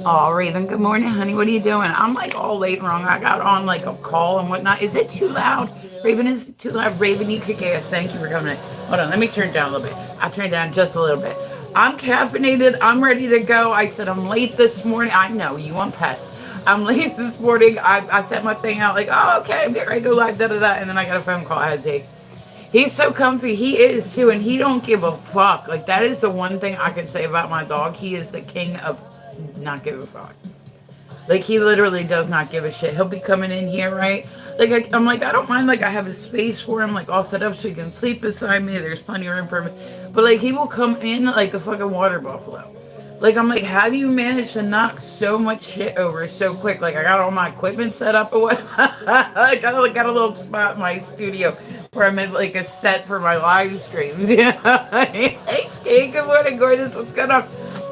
Oh, Raven, good morning, honey. What are you doing? I'm like all late and wrong. I got on like a call and whatnot. Is it too loud? Raven, is it too loud? Raven, you kick ass. Thank you for coming in. Hold on, let me turn it down a little bit. I'll turn it down just a little bit. I'm caffeinated. I'm ready to go. I said I'm late this morning. I know you want pets. I'm late this morning. I set my thing out like, oh, okay, I'm getting ready to go live, da da da. And then I got a phone call I had to take. He's so comfy. He is too, and he don't give a fuck. Like that is the one thing I can say about my dog. He is the king of not give a fuck. Like he literally does not give a shit. He'll be coming in here, right? Like I'm like I don't mind. Like I have a space for him, like all set up so he can sleep beside me. There's plenty of room for him. But like he will come in like a fucking water buffalo. Like I'm like, how do you manage to knock so much shit over so quick? Like I got all my equipment set up or what? I got a little spot in my studio where I'm in like a set for my live streams. Yeah. Hey, Skate, good morning, Gordon. What's going on?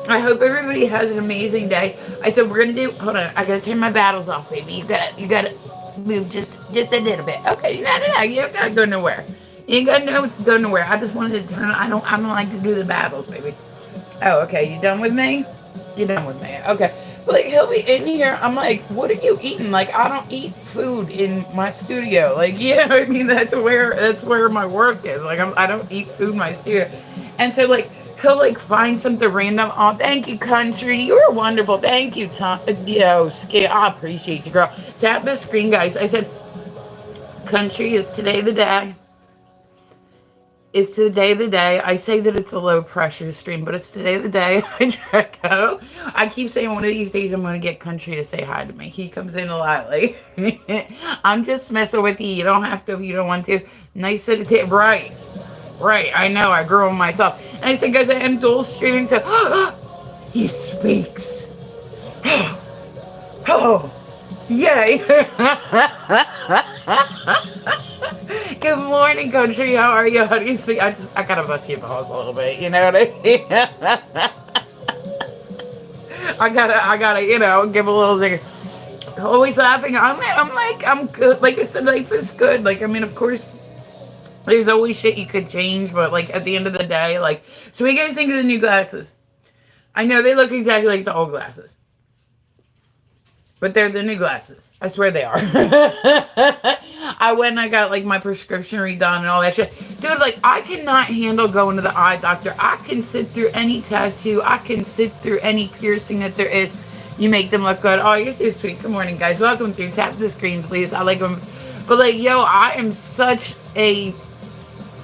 I hope everybody has an amazing day. I said we're gonna do. Hold on, I gotta turn my battles off, baby. You gotta move just a little bit. Okay, no. You don't gotta go nowhere. You ain't gotta go nowhere. I just wanted to turn. I don't like to do the battles, baby. Oh, okay. You done with me? You done with me? Okay. But like he'll be in here. I'm like, what are you eating? Like I don't eat food in my studio. Like you know what I mean? That's where my work is. Like I don't eat food in my studio. And so like he'll like find something random. Oh, thank you, country. You were wonderful. Thank you, Tom. Yo, Skate. I appreciate you, girl. Tap the screen, guys. I said, country is today the day. It's today the day. I say that it's a low pressure stream, but it's today the day. Draco. I keep saying one of these days I'm gonna get country to say hi to me. He comes in a lot. Like I'm just messing with you. You don't have to if you don't want to. Nice at it. Right. Right. I know. I grew on myself. And I said, guys, I am dual streaming. So he speaks. Oh, yay. Good morning, country. How are you? How do you see? I gotta bust your balls a little bit. You know what I mean? I gotta, give a little thing. Always laughing. I'm good. Like I said, life is good. Like, I mean, of course, there's always shit you could change, but like at the end of the day, like, so what do you guys think of the new glasses? I know they look exactly like the old glasses. But they're the new glasses. I swear they are. I went and I got like my prescription redone and all that shit. Dude, like I cannot handle going to the eye doctor. I can sit through any tattoo. I can sit through any piercing that there is. You make them look good. Oh, you're so sweet. Good morning, guys. Welcome through. Tap the screen, please. I like them. But like, yo, I am such a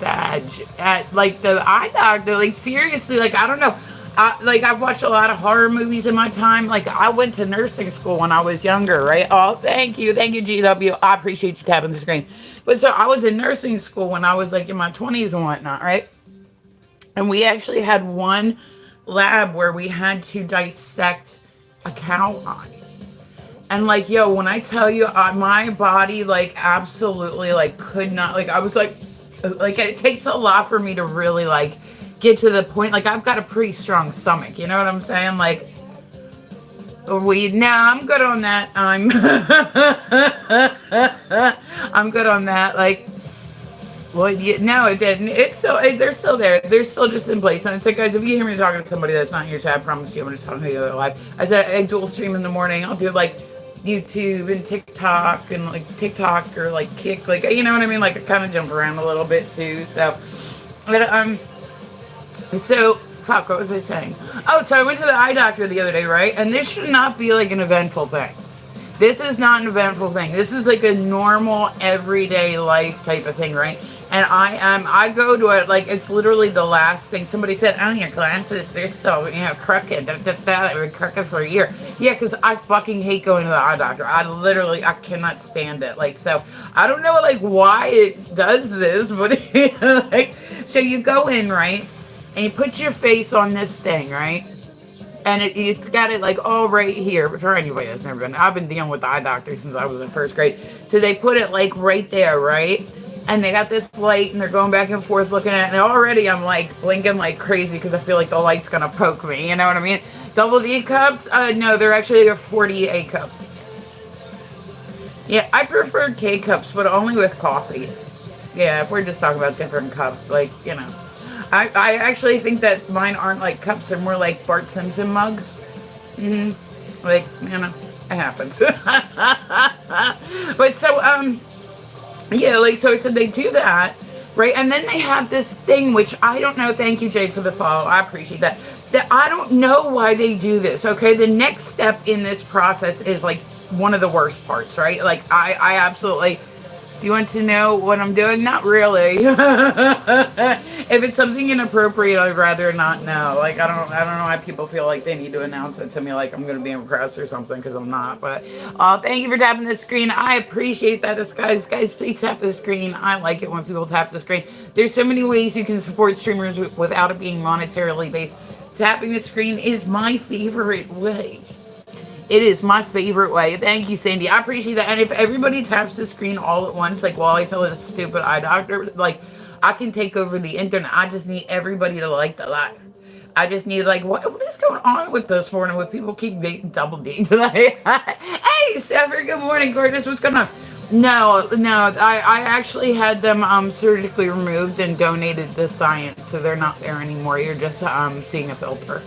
badge at like the eye doctor. Like seriously, like I don't know. I've watched a lot of horror movies in my time. Like I went to nursing school when I was younger, right? Oh, thank you, GW. I appreciate you tapping the screen. But so I was in nursing school when I was like in my 20s and whatnot, right? And we actually had one lab where we had to dissect a cow eye. And like, yo, when I tell you, my body like absolutely like could not, like I was like it takes a lot for me to really like get to the point. Like I've got a pretty strong stomach, you know what I'm saying? Like I'm good on that. I'm good on that. Like, well, no, it didn't. They're still there. They're still just in place. And it's like, guys, if you hear me talking to somebody that's not in your chat, I promise you, I'm just talking to you live. I said I dual stream in the morning. I'll do like YouTube and TikTok and like TikTok or like Kick, like you know what I mean? Like I kind of jump around a little bit too. So, fuck, what was I saying? Oh, so I went to the eye doctor the other day, right? And this should not be like an eventful thing. This is not an eventful thing. This is like a normal, everyday life type of thing, right? And I go to it, like, it's literally the last thing. Somebody said, oh, your glasses, they're still, crooked. They've been crooked for a year. Yeah, because I fucking hate going to the eye doctor. I cannot stand it. Like, so, I don't know, like, why it does this, but, like, so you go in, right? And you put your face on this thing, right? And it's got it like all right here. For anybody that's never been, I've been dealing with the eye doctor since I was in first grade. So they put it like right there, right? And they got this light and they're going back and forth looking at it. And already I'm like blinking like crazy because I feel like the light's going to poke me. You know what I mean? Double D cups? No, they're actually a 40 cup. Yeah, I prefer K cups, but only with coffee. Yeah, if we're just talking about different cups, like, I actually think that mine aren't like cups, they're more like Bart Simpson mugs. Like, it happens. But so, yeah, like, so I said they do that, right? And then they have this thing, which I don't know. Thank you, Jay, for the follow. I appreciate that. That I don't know why they do this. Okay, the next step in this process is like one of the worst parts, right? Like, I absolutely. Do you want to know what I'm doing? Not really. If it's something inappropriate, I'd rather not know. Like, I don't know why people feel like they need to announce it to me, like I'm going to be impressed or something, because I'm not. But thank you for tapping the screen. I appreciate that, guys. Please tap the screen. I like it when people tap the screen. There's so many ways you can support streamers without it being monetarily based. Tapping the screen is my favorite way. It is my favorite way. Thank you, Sandy. I appreciate that. And if everybody taps the screen all at once, like while I tell a stupid eye doctor, like I can take over the internet. I just need everybody to like the live. I just need like what is going on with this morning? With people keep double D. Like, hey, Stepher, good morning, gorgeous. What's going on? No. I actually had them surgically removed and donated to science, so they're not there anymore. You're just seeing a filter.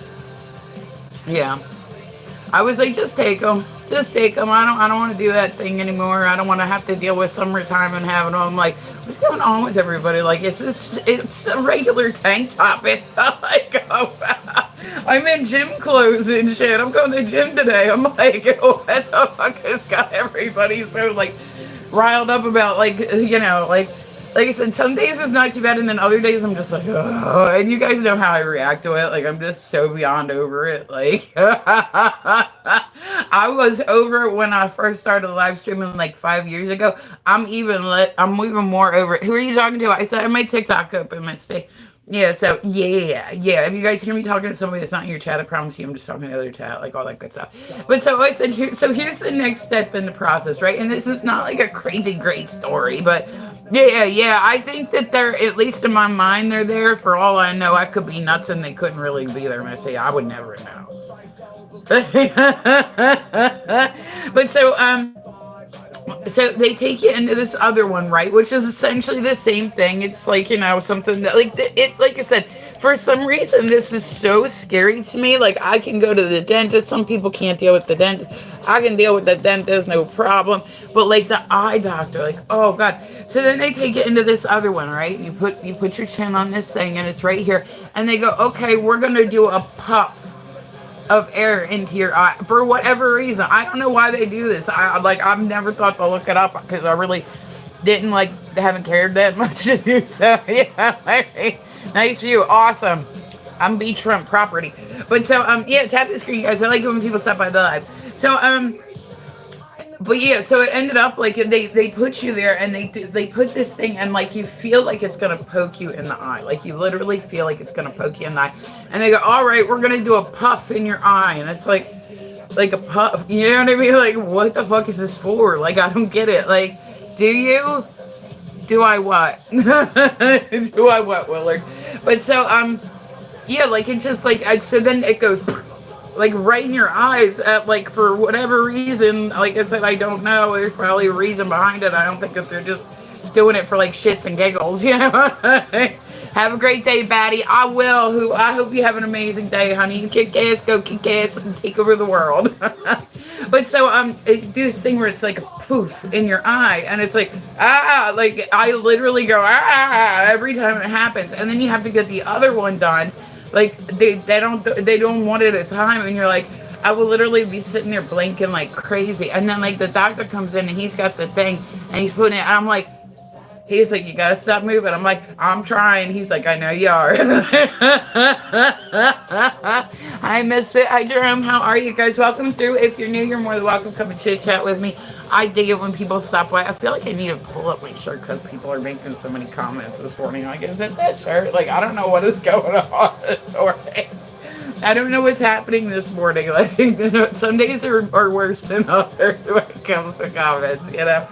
Yeah. I was like, just take them. Just take them. I don't want to do that thing anymore. I don't want to have to deal with summertime and having them. Like, what's going on with everybody? Like, it's a regular tank top. It's not like, I'm in gym clothes and shit. I'm going to the gym today. I'm like, what the fuck has got everybody so, like, riled up about, like, like I said, some days it's not too bad, and then other days I'm just like, oh, and you guys know how I react to it. Like, I'm just so beyond over it. Like, I was over it when I first started live streaming like 5 years ago. I'm even more over it. Who are you talking to? I said I had my TikTok open, Misty. Yeah, so yeah. If you guys hear me talking to somebody that's not in your chat, I promise you I'm just talking to the other chat, like all that good stuff. But so I said here's the next step in the process, right? And this is not like a crazy great story, but yeah. I think that they're, at least in my mind, they're there. For all I know, I could be nuts and they couldn't really be there, Missy. I would never know. But so they take you into this other one, right? Which is essentially the same thing. It's like, something that, like, it's like I said, for some reason, this is so scary to me. Like, I can go to the dentist. Some people can't deal with the dentist. I can deal with the dentist, no problem. But like the eye doctor, like, oh God. So then they take it into this other one, right? You put your chin on this thing and it's right here. And they go, okay, we're going to do a puff of air into your eye for whatever reason. I don't know why they do this. I've never thought to look it up because I really haven't cared that much to do so. Yeah, nice view, awesome. I'm beachfront property. But so yeah, tap the screen, guys. I like it when people stop by the live. So but yeah, so it ended up like they put you there and they put this thing and like you feel like it's gonna poke you in the eye, like you literally feel like it's gonna poke you in the eye, and they go, all right, we're gonna do a puff in your eye, and it's like a puff, you know what I mean? Like, what the fuck is this for? Like, I don't get it. Like, do I what? Do I what, Willard? But so yeah, like it's just like so then it goes like right in your eyes at like for whatever reason. Like I said, I don't know. There's probably a reason behind it. I don't think that they're just doing it for like shits and giggles, you know. Have a great day, Batty. I will. I hope you have an amazing day, honey. Kick ass, go kick ass, and take over the world. But so it do this thing where it's like a poof in your eye, and it's like like I literally go every time it happens, and then you have to get the other one done. Like they don't want it at a time, and you're like, I will literally be sitting there blinking like crazy, and then like the doctor comes in and he's got the thing and he's putting it, and I'm like, he's like, you gotta stop moving. I'm like, I'm trying. He's like, I know you are. Hi, Misfit. Hi, Jerome. How are you guys? Welcome through. If you're new, you're more than welcome. Come and chit chat with me. I dig it when people stop by. I feel like I need to pull up my shirt because people are making so many comments this morning. Like, is it that shirt? Like, I don't know what is going on this morning. I don't know what's happening this morning. Like, some days are worse than others when it comes to comments, you know.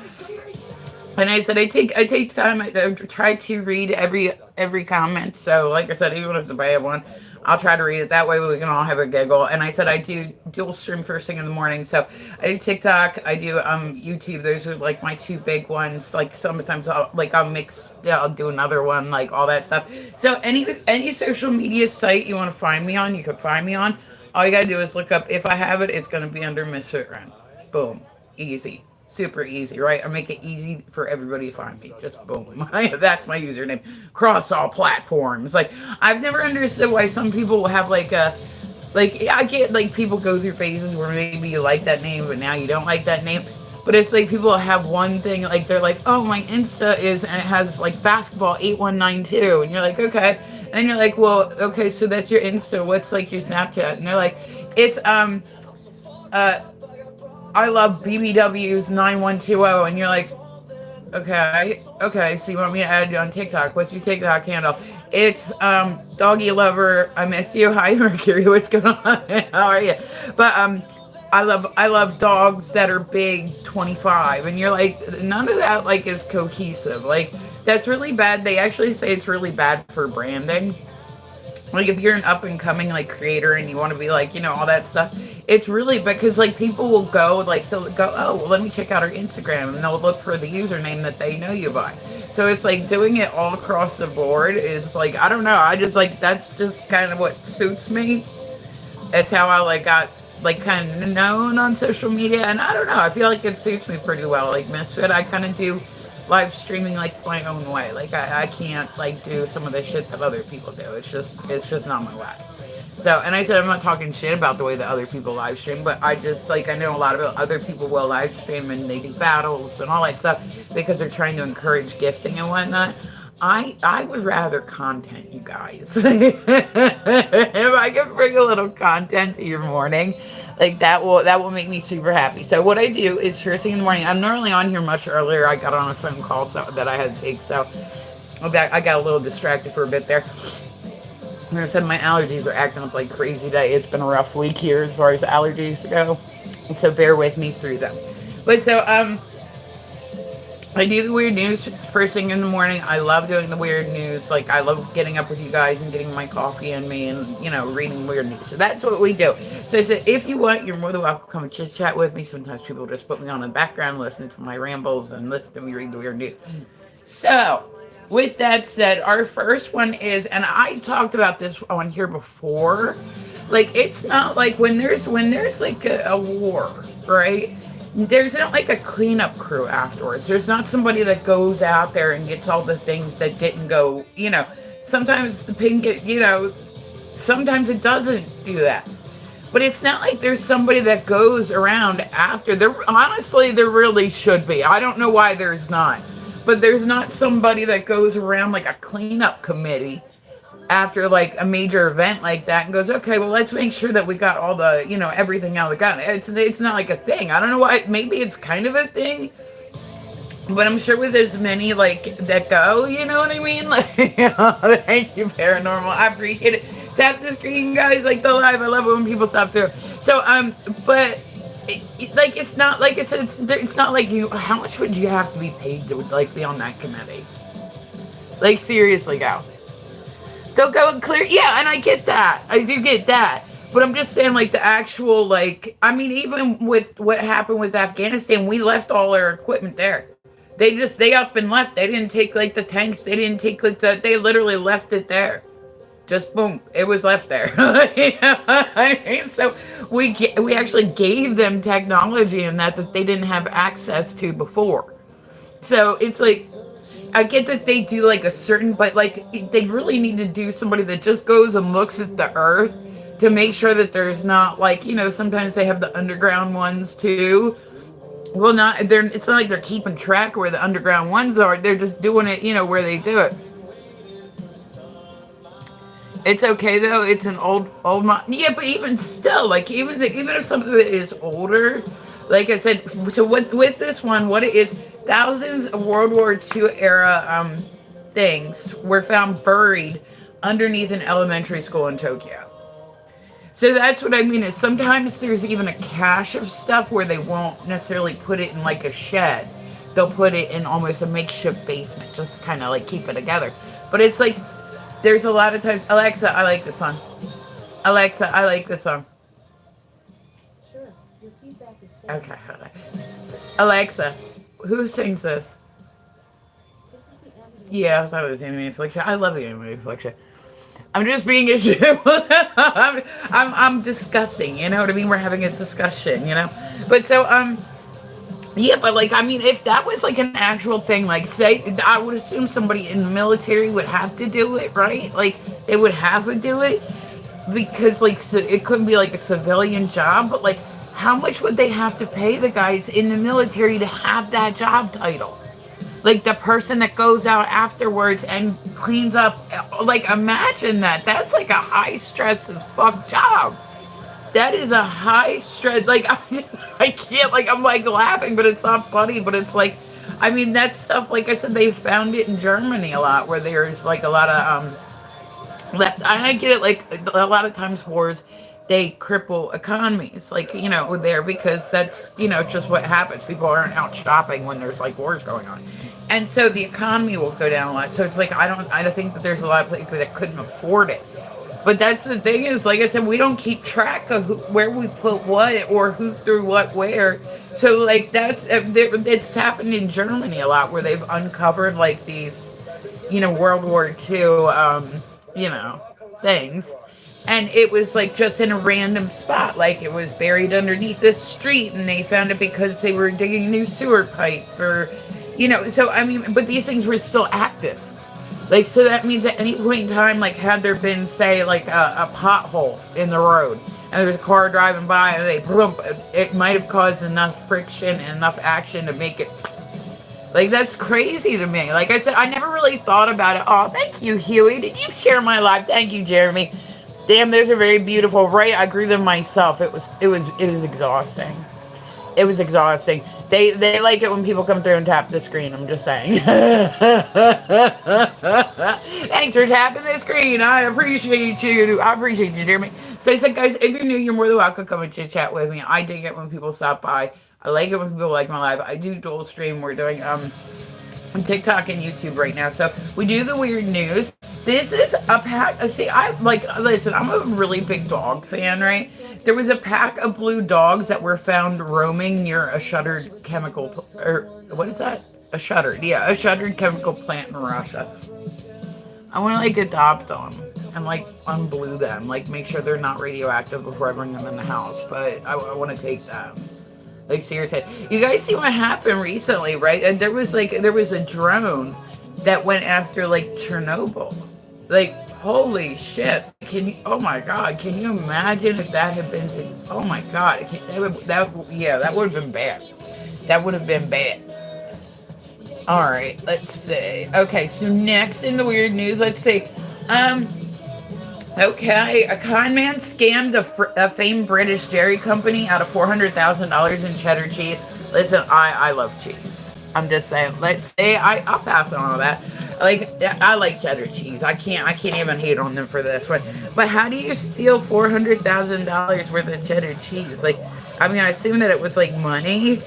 And I said I take time. I try to read every comment. So, like I said, even if it's a bad one, I'll try to read it. That way we can all have a giggle. And I said I do dual stream first thing in the morning. So I do TikTok, I do YouTube. Those are like my two big ones. Like sometimes I'll mix. Yeah, I'll do another one, like all that stuff. So any social media site you want to find me on, you can find me on. All you gotta do is look up. If I have it, it's gonna be under Misfit Ren. Boom, easy, super easy, right? I make it easy for everybody to find me. Just boom. That's my username. Cross all platforms. Like I've never understood why some people have like a like I get like people go through phases where maybe you like that name, but now you don't like that name. But it's like people have one thing, like they're like, oh, my Insta is, and it has like basketball 8192. And you're like, okay. And you're like, well, okay, so that's your Insta. What's like your Snapchat? And they're like, it's, uh, I love BBW's 9120. And you're like, okay, okay, so you want me to add you on TikTok? What's your TikTok handle? It's doggy lover. I miss you. Hi Mercury. What's going on? How are you? But I love dogs that are big 25, and you're like, none of that like is cohesive. Like that's really bad. They actually say it's really bad for branding. Like if you're an up and coming like creator and you want to be like, all that stuff, it's really because like people will go like they'll go, oh, well, let me check out our Instagram, and they'll look for the username that they know you by. So it's like doing it all across the board is like, I don't know, I just like that's just kind of what suits me. That's how I like got like kind of known on social media, and I don't know, I feel like it suits me pretty well. Like Misfit, I kind of do live streaming like my own way. Like I can't like do some of the shit that other people do. It's just not my way. So, and I said I'm not talking shit about the way that other people live stream, but I just like I know a lot of other people will live stream and they do battles and all that stuff because they're trying to encourage gifting and whatnot. I would rather content, you guys. If I can bring a little content to your morning, like that will make me super happy. So what I do is first thing in the morning. I'm normally on here much earlier. I got on a phone call that I had to take, so I got a little distracted for a bit there. Like I said, my allergies are acting up like crazy today. It's been a rough week here as far as allergies go, so bear with me through them. But so I do the weird news first thing in the morning. I love doing the weird news. Like, I love getting up with you guys and getting my coffee in me and, reading weird news. So that's what we do. So I said, if you want, you're more than welcome to come and chit chat with me. Sometimes people just put me on in the background, listen to my rambles, and listen to me read the weird news. So, with that said, our first one is, and I talked about this on here before, like, it's not like when there's like a war, right? There's not like a cleanup crew afterwards. There's not somebody that goes out there and gets all the things that didn't go, sometimes the pin sometimes it doesn't do that. But it's not like there's somebody that goes around after. Honestly, there really should be. I don't know why there's not. But there's not somebody that goes around like a cleanup committee after like a major event like that and goes, okay, well, let's make sure that we got all the, everything out of the gun. It's not like a thing. I don't know why. Maybe it's kind of a thing, but I'm sure with as many like that go, you know what I mean? Like, thank you, Paranormal. I appreciate it. Tap the screen, guys, like the live. I love it when people stop through. So, but like, it's not, like I said, it's not like how much would you have to be paid to like be on that committee? Like, seriously, go and clear. Yeah, and I get that. I do get that. But I'm just saying, like, the actual, like, I mean, even with what happened with Afghanistan, we left all our equipment there. They up and left. They didn't take, like, the tanks. They didn't take, like, they literally left it there. Just boom, it was left there. I mean, so we actually gave them technology and that they didn't have access to before. So it's like, I get that they do like a certain, but like they really need to do somebody that just goes and looks at the earth to make sure that there's not like, sometimes they have the underground ones too. Well, it's not like they're keeping track where the underground ones are. They're just doing it, where they do it. It's okay though. It's an old yeah, but even still, like even if something that is older, like I said, so with this one, what it is, thousands of World War II era things were found buried underneath an elementary school in Tokyo. So that's what I mean is sometimes there's even a cache of stuff where they won't necessarily put it in like a shed. They'll put it in almost a makeshift basement, just to kind of like keep it together. But it's like, there's a lot of times, Alexa, I like this song. Alexa, I like this song. Sure. Your feedback is safe. Okay, hold on. Alexa, who sings this? This is the Anime. Yeah, I thought it was Anime Affliction. I love the Anime Affliction. I'm just being a I'm discussing, you know what I mean? We're having a discussion, you know? But so, yeah, but like, I mean, if that was like an actual thing, like, say, I would assume somebody in the military would have to do it, right? Like, they would have to do it because, like, so it couldn't be like a civilian job, but like, how much would they have to pay the guys in the military to have that job title? Like the person that goes out afterwards and cleans up, like, imagine that. That's like a high stress as fuck job. That is a high stress. Like, I can't, like, I'm like laughing, but it's not funny. But it's like, I mean, that stuff. Like I said, they found it in Germany a lot, where there's like a lot of left. I get it. Like a lot of times wars, they cripple economies. Like, you know, there, because that's, you know, just what happens. People aren't out shopping when there's like wars going on, and so the economy will go down a lot. So it's like, I don't think that there's a lot of people that couldn't afford it. But that's the thing, is, like I said, we don't keep track of where we put what, or who threw what where. So like that's it's happened in Germany a lot, where they've uncovered like these, you know, World War II, you know, things, and it was like just in a random spot, like it was buried underneath this street, and they found it because they were digging a new sewer pipe, or, you know. So I mean, but these things were still active. Like, so that means at any point in time, like, had there been, say, like a pothole in the road, and there was a car driving by, and they boom, it might have caused enough friction and enough action to make it. Like, that's crazy to me. Like I said, I never really thought about it. Oh, thank you, Huey. Did you share my life? Thank you, Jeremy. Damn, there's a very beautiful, right? I agree with myself. It was exhausting. It was exhausting. They like it when people come through and tap the screen. I'm just saying. Thanks for tapping the screen. I appreciate you. I appreciate you, Jeremy. So I said, guys, if you're new, you're more than welcome to come and chit chat with me. I dig it when people stop by. I like it when people like my live. I do dual stream. We're doing on TikTok and YouTube right now. So we do the weird news. This is a pack. See, I like, listen, I'm a really big dog fan, right? There was a pack of blue dogs that were found roaming near a shuttered chemical, or what is that? A shuttered chemical plant in Russia. I want to like adopt them and like unblue them, like make sure they're not radioactive before I bring them in the house. But I want to take them. Like, seriously, you guys see what happened recently, right? And there was a drone that went after like Chernobyl. Like, holy shit! Can you? Oh my god! Can you imagine if that had been? Oh my god! That would have been bad. That would have been bad. All right, let's see. Okay, so next in the weird news, let's see. Um, Okay, a con man scammed a famed British dairy company out of $400,000 in cheddar cheese. Listen, I love cheese. I'm just saying. Let's say I'll pass on all that. Like, I like cheddar cheese. I can't even hate on them for this one. But how do you steal $400,000 worth of cheddar cheese? Like, I mean, I assume that it was like money,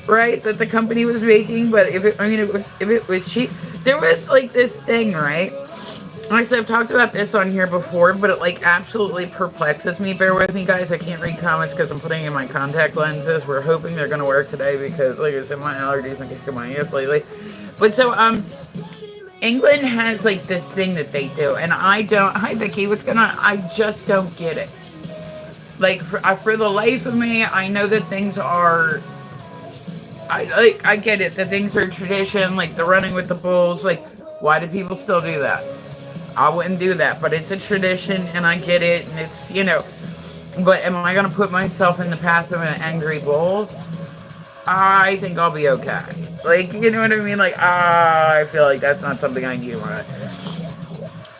right, that the company was making. But if it was cheap, there was like this thing, right? Like I said, I've talked about this on here before, but it like absolutely perplexes me. Bear with me, guys. I can't read comments because I'm putting in my contact lenses. We're hoping they're going to work today because, like I said, my allergies are kicking my ass lately. But so, England has like this thing that they do, and I don't. Hi, Vicky. What's going on? I just don't get it. Like, for the life of me, I know that things are. I get it. That things are tradition, like the running with the bulls. Like, why do people still do that? I wouldn't do that, but it's a tradition, and I get it, and it's, but am I going to put myself in the path of an angry bull? I think I'll be okay. Like, you know what I mean? Like, I feel like that's not something I do.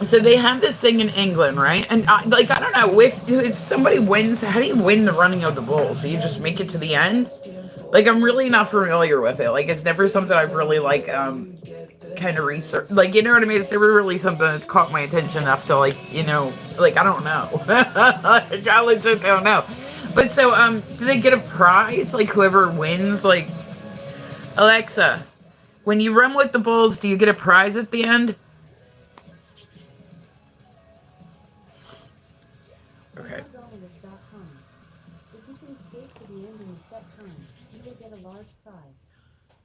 So they have this thing in England, right? And, I don't know, if somebody wins, how do you win the running of the bull? So you just make it to the end? Like, I'm really not familiar with it. Like, it's never something I've really, kind of research, like, you know what I mean? It's never really something that's caught my attention enough to, I don't know. I legit don't know. But so, do they get a prize? Like, whoever wins, like, Alexa, when you run with the bulls, do you get a prize at the end? Okay.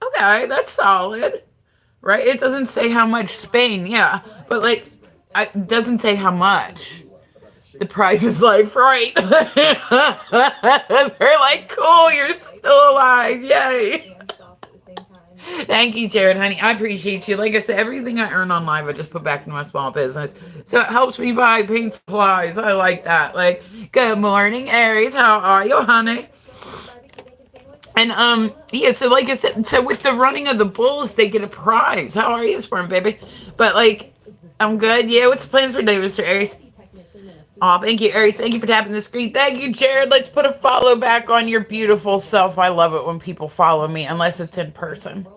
Okay, that's solid. Right? It doesn't say how much Spain, yeah. But, It doesn't say how much. The price is like right. They're like, cool, you're still alive. Yay. Thank you, Jared, honey. I appreciate you. Like I said, everything I earn on live, I just put back into my small business. So it helps me buy paint supplies. I like that. Like, good morning, Aries. How are you, honey? And yeah, so like I said, so with the running of the bulls, they get a prize. How are you this morning, baby? But like, I'm good. Yeah, what's the plans for today, Mr. Aries? Oh, thank you, Aries. Thank you for tapping the screen. Thank you, Jared. Let's put a follow back on your beautiful self. I love it when people follow me, unless it's in person.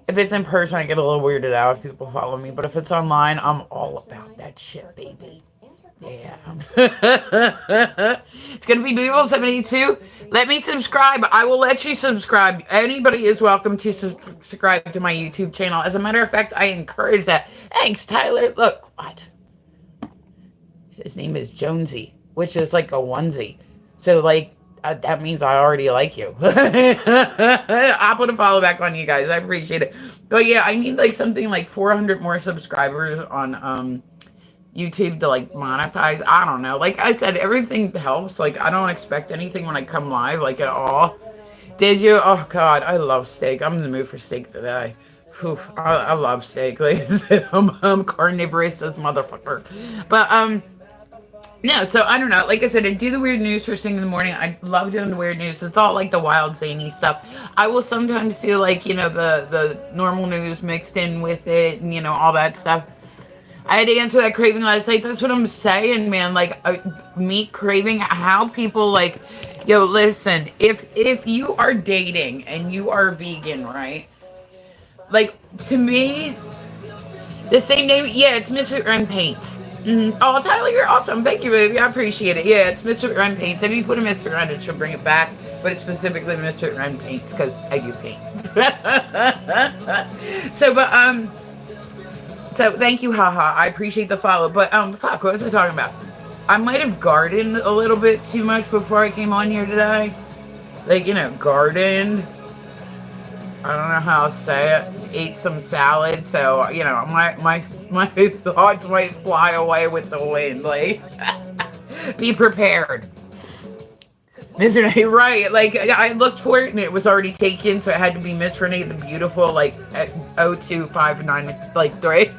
If it's in person, I get a little weirded out if people follow me. But if it's online, I'm all about that shit, baby. Yeah. It's going to be Beautiful 72. Let me subscribe. I will let you subscribe. Anybody is welcome to subscribe to my YouTube channel. As a matter of fact, I encourage that. Thanks, Tyler. Look, what? His name is Jonesy, which is like a onesie. So, like, that means I already like you. I'll put a follow back on you guys. I appreciate it. But yeah, I need like something like 400 more subscribers on YouTube to like monetize. I don't know. Like I said, everything helps. Like I don't expect anything when I come live, like at all. Did you? Oh God, I love steak. I'm in the mood for steak today. Whew, I love steak. Like I said, I'm carnivorous as motherfucker. But no, so I don't know. Like I said, I do the weird news first thing in the morning. I love doing the weird news. It's all like the wild, zany stuff. I will sometimes do like, you know, the normal news mixed in with it and, you know, all that stuff. I had to answer that craving last night. That's what I'm saying, man. Like, meat craving, how people like, yo, listen, if you are dating and you are vegan, right? Like, to me, the same name, yeah, it's Misfit Ren Paints. Oh, Tyler, you're awesome. Thank you, baby. I appreciate it. Yeah, it's Misfit Ren Paints. If you put a Misfit Ren, it should bring it back. But it's specifically Misfit Ren Paints because I do paint. So thank you, haha. I appreciate the follow. But fuck, what was I talking about? I might have gardened a little bit too much before I came on here today. Like, you know, gardened. I don't know how to say it. Ate some salad, so you know, my thoughts might fly away with the wind. Like, be prepared. Miss Renee, right? Like, I looked for it and it was already taken, so it had to be Miss Renee the Beautiful, like at 0259, like 3.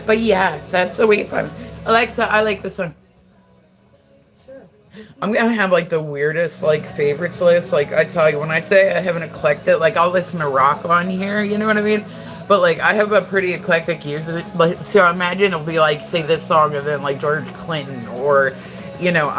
But yes, that's the way fun. Alexa, I like this song. I'm gonna have like the weirdest like favorites list. Like I tell you, when I say I have an eclectic, like I'll listen to rock on here, you know what I mean? But like I have a pretty eclectic user. Like so, imagine it'll be like say this song and then like George Clinton or, you know,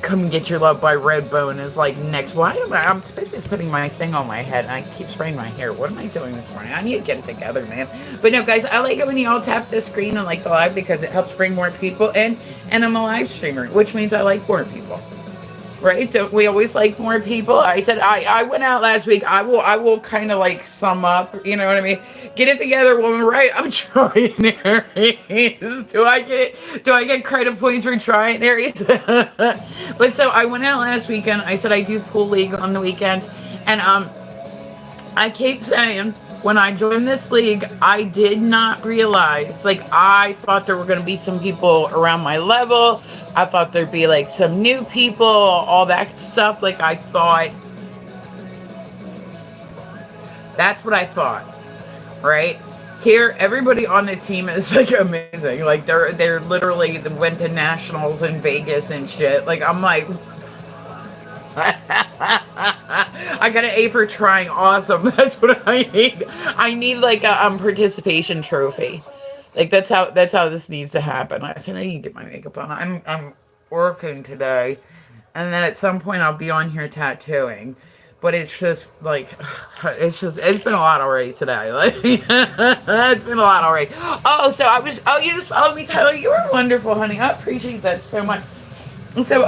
"Come Get Your Love" by Redbone is like next. Why am I'm especially putting my thing on my head and I keep spraying my hair. What am I doing this morning? I need to get it together, man. But no, guys, I like it when you all tap the screen and like the live because it helps bring more people in. And I'm a live streamer, which means I like more people. Right? Don't we always like more people? I said I went out last week. I will kind of like sum up, you know what I mean? Get it together, woman, right? I'm trying, Aries. Do I get credit points for trying, Aries? But so I went out last weekend. I said I do pool league on the weekends. And I keep saying when I joined this league, I did not realize, like I thought there were gonna be some people around my level. I thought there'd be like some new people, all that stuff. Like I thought, that's what I thought, right? Here, everybody on the team is like amazing. Like they're literally went to nationals in Vegas and shit. Like I'm like, I got an A for trying. Awesome. That's what I need. I need like a participation trophy. Like that's how this needs to happen. I said I need to get my makeup on. I'm working today, and then at some point I'll be on here tattooing. But it's just like it's been a lot already today. Like it's been a lot already. Oh, so you just followed me, Tyler. You were wonderful, honey. I appreciate that so much. So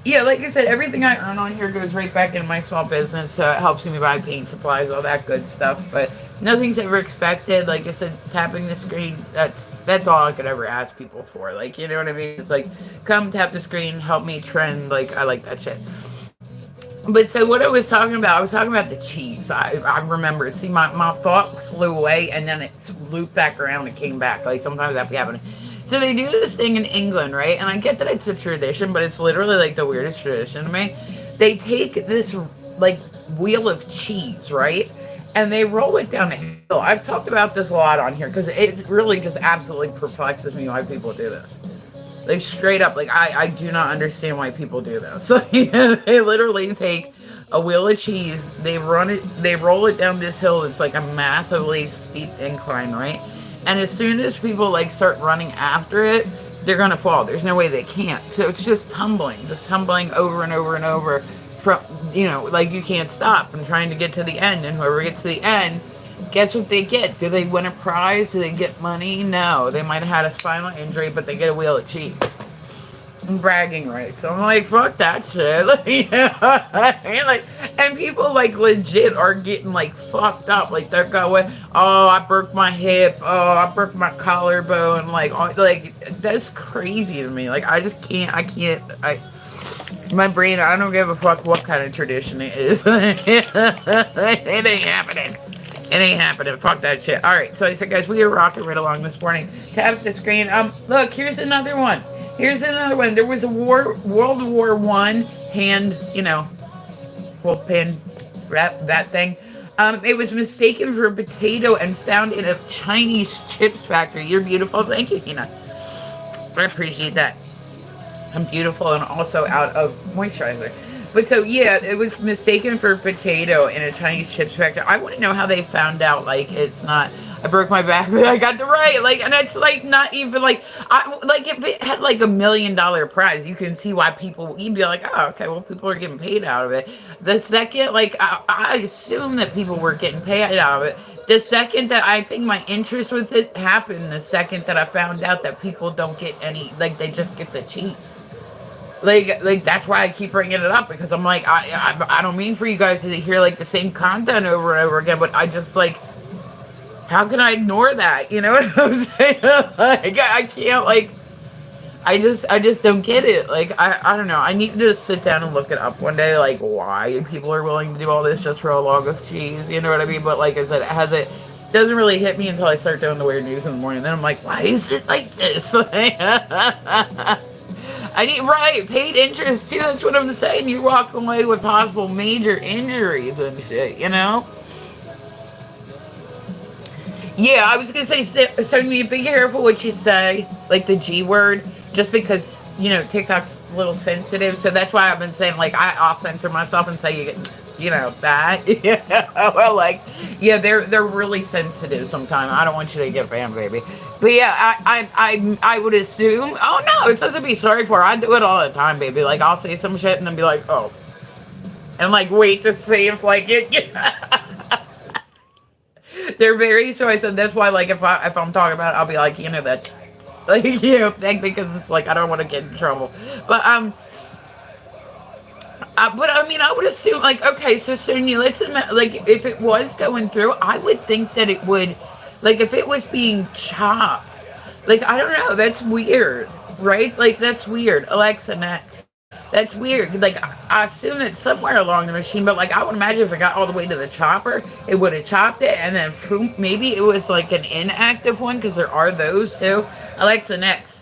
yeah, like I said, everything I earn on here goes right back into my small business. It helps me buy paint supplies, all that good stuff. But nothing's ever expected. Like I said, tapping the screen, that's all I could ever ask people for. Like, you know what I mean? It's like, come tap the screen, help me trend. Like, I like that shit. But so what I was talking about, I was talking about the cheese. I remember. See, my thought flew away and then it looped back around and came back. Like sometimes that be happening. So they do this thing in England, right? And I get that it's a tradition, but it's literally like the weirdest tradition to me. They take this like wheel of cheese, right? And they roll it down a hill. I've talked about this a lot on here because it really just absolutely perplexes me why people do this. Like straight up, like I do not understand why people do this. They literally take a wheel of cheese, they roll it down this hill. It's like a massively steep incline, right? And as soon as people like start running after it, they're gonna fall. There's no way they can't. So it's just tumbling over and over and over. From like you can't stop and trying to get to the end. And whoever gets to the end, guess what they get? Do they win a prize? Do they get money? No. They might have had a spinal injury, but they get a wheel of cheese. And bragging rights. So I'm like, fuck that shit. Like, and people like legit are getting like fucked up. Like they're going, oh, I broke my hip. Oh, I broke my collarbone. Like that's crazy to me. Like I just can't. My brain, I don't give a fuck what kind of tradition it is. It ain't happening. It ain't happening. Fuck that shit. All right. So I said, guys, we are rocking right along this morning. Tap the screen. Look, here's another one. There was a World War I hand, well, pan wrap, that thing. It was mistaken for a potato and found in a Chinese chips factory. You're beautiful. Thank you, Hina. I appreciate that. I'm beautiful and also out of moisturizer. But so, yeah, it was mistaken for potato in a Chinese chips factory. I want to know how they found out, like, it's not, I broke my back, but I got the right, like, and it's, like, not even, like, if it had, like, $1 million prize, you can see why you'd be like, oh, okay, well, people are getting paid out of it. The second, like, I assume that people were getting paid out of it. The second that I think my interest with it happened, the second that I found out that people don't get any, like, they just get the cheese. Like that's why I keep bringing it up, because I'm like, I don't mean for you guys to hear like the same content over and over again, but I just like, how can I ignore that? You know what I'm saying? Like I can't, like, I just don't get it. Like I don't know. I need to just sit down and look it up one day, like why people are willing to do all this just for a log of cheese. You know what I mean? But like I said, it doesn't really hit me until I start doing the weird news in the morning. Then I'm like, why is it like this? I need, right, paid interest too, that's what I'm saying. You walk away with possible major injuries and shit, Yeah, I was gonna say, Sonia, be careful what you say, like the G word, just because, TikTok's a little sensitive, so that's why I've been saying, like, I'll censor myself and say, that. Yeah, well, like, yeah, they're really sensitive sometimes. I don't want you to get banned, baby. But yeah, I would assume. Oh no, it's nothing to be sorry for. I do it all the time, baby. Like I'll say some shit and then be like, oh, and like wait to see if like it. They're very. So I said that's why, like, if I'm talking about it, I'll be like, that, like, because it's like I don't want to get in trouble. But but I mean, I would assume, like, okay, so Sonia, let's admit, like, if it was going through, I would think that it would, like, if it was being chopped, like, I don't know, that's weird, right? Like, that's weird. Alexa, next. That's weird. Like, I assume that somewhere along the machine, but, like, I would imagine if it got all the way to the chopper, it would have chopped it, and then boom, maybe it was, like, an inactive one, because there are those, too. Alexa, next.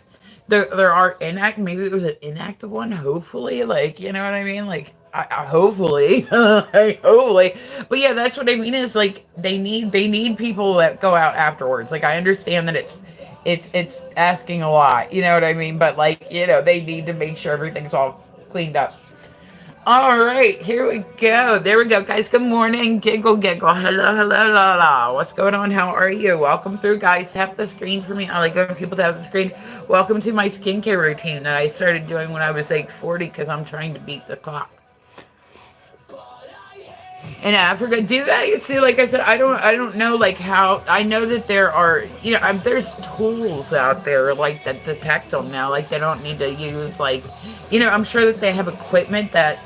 There are maybe it was an inactive one, hopefully, like, you know what I mean? Like, hopefully, hopefully. But yeah, that's what I mean is, like, they need people that go out afterwards. Like, I understand that it's asking a lot, you know what I mean? But, like, they need to make sure everything's all cleaned up. All right, here we go. There we go, guys. Good morning. Giggle. Hello. What's going on? How are you? Welcome through, guys. Tap the screen for me. I like when people tap the screen. Welcome to my skincare routine that I started doing when I was like 40 because I'm trying to beat the clock. In Africa, do that? You see, like I said, I don't know, like, how. I know that there are, there's tools out there, like, that detect them now. Like, they don't need to use, like, I'm sure that they have equipment that,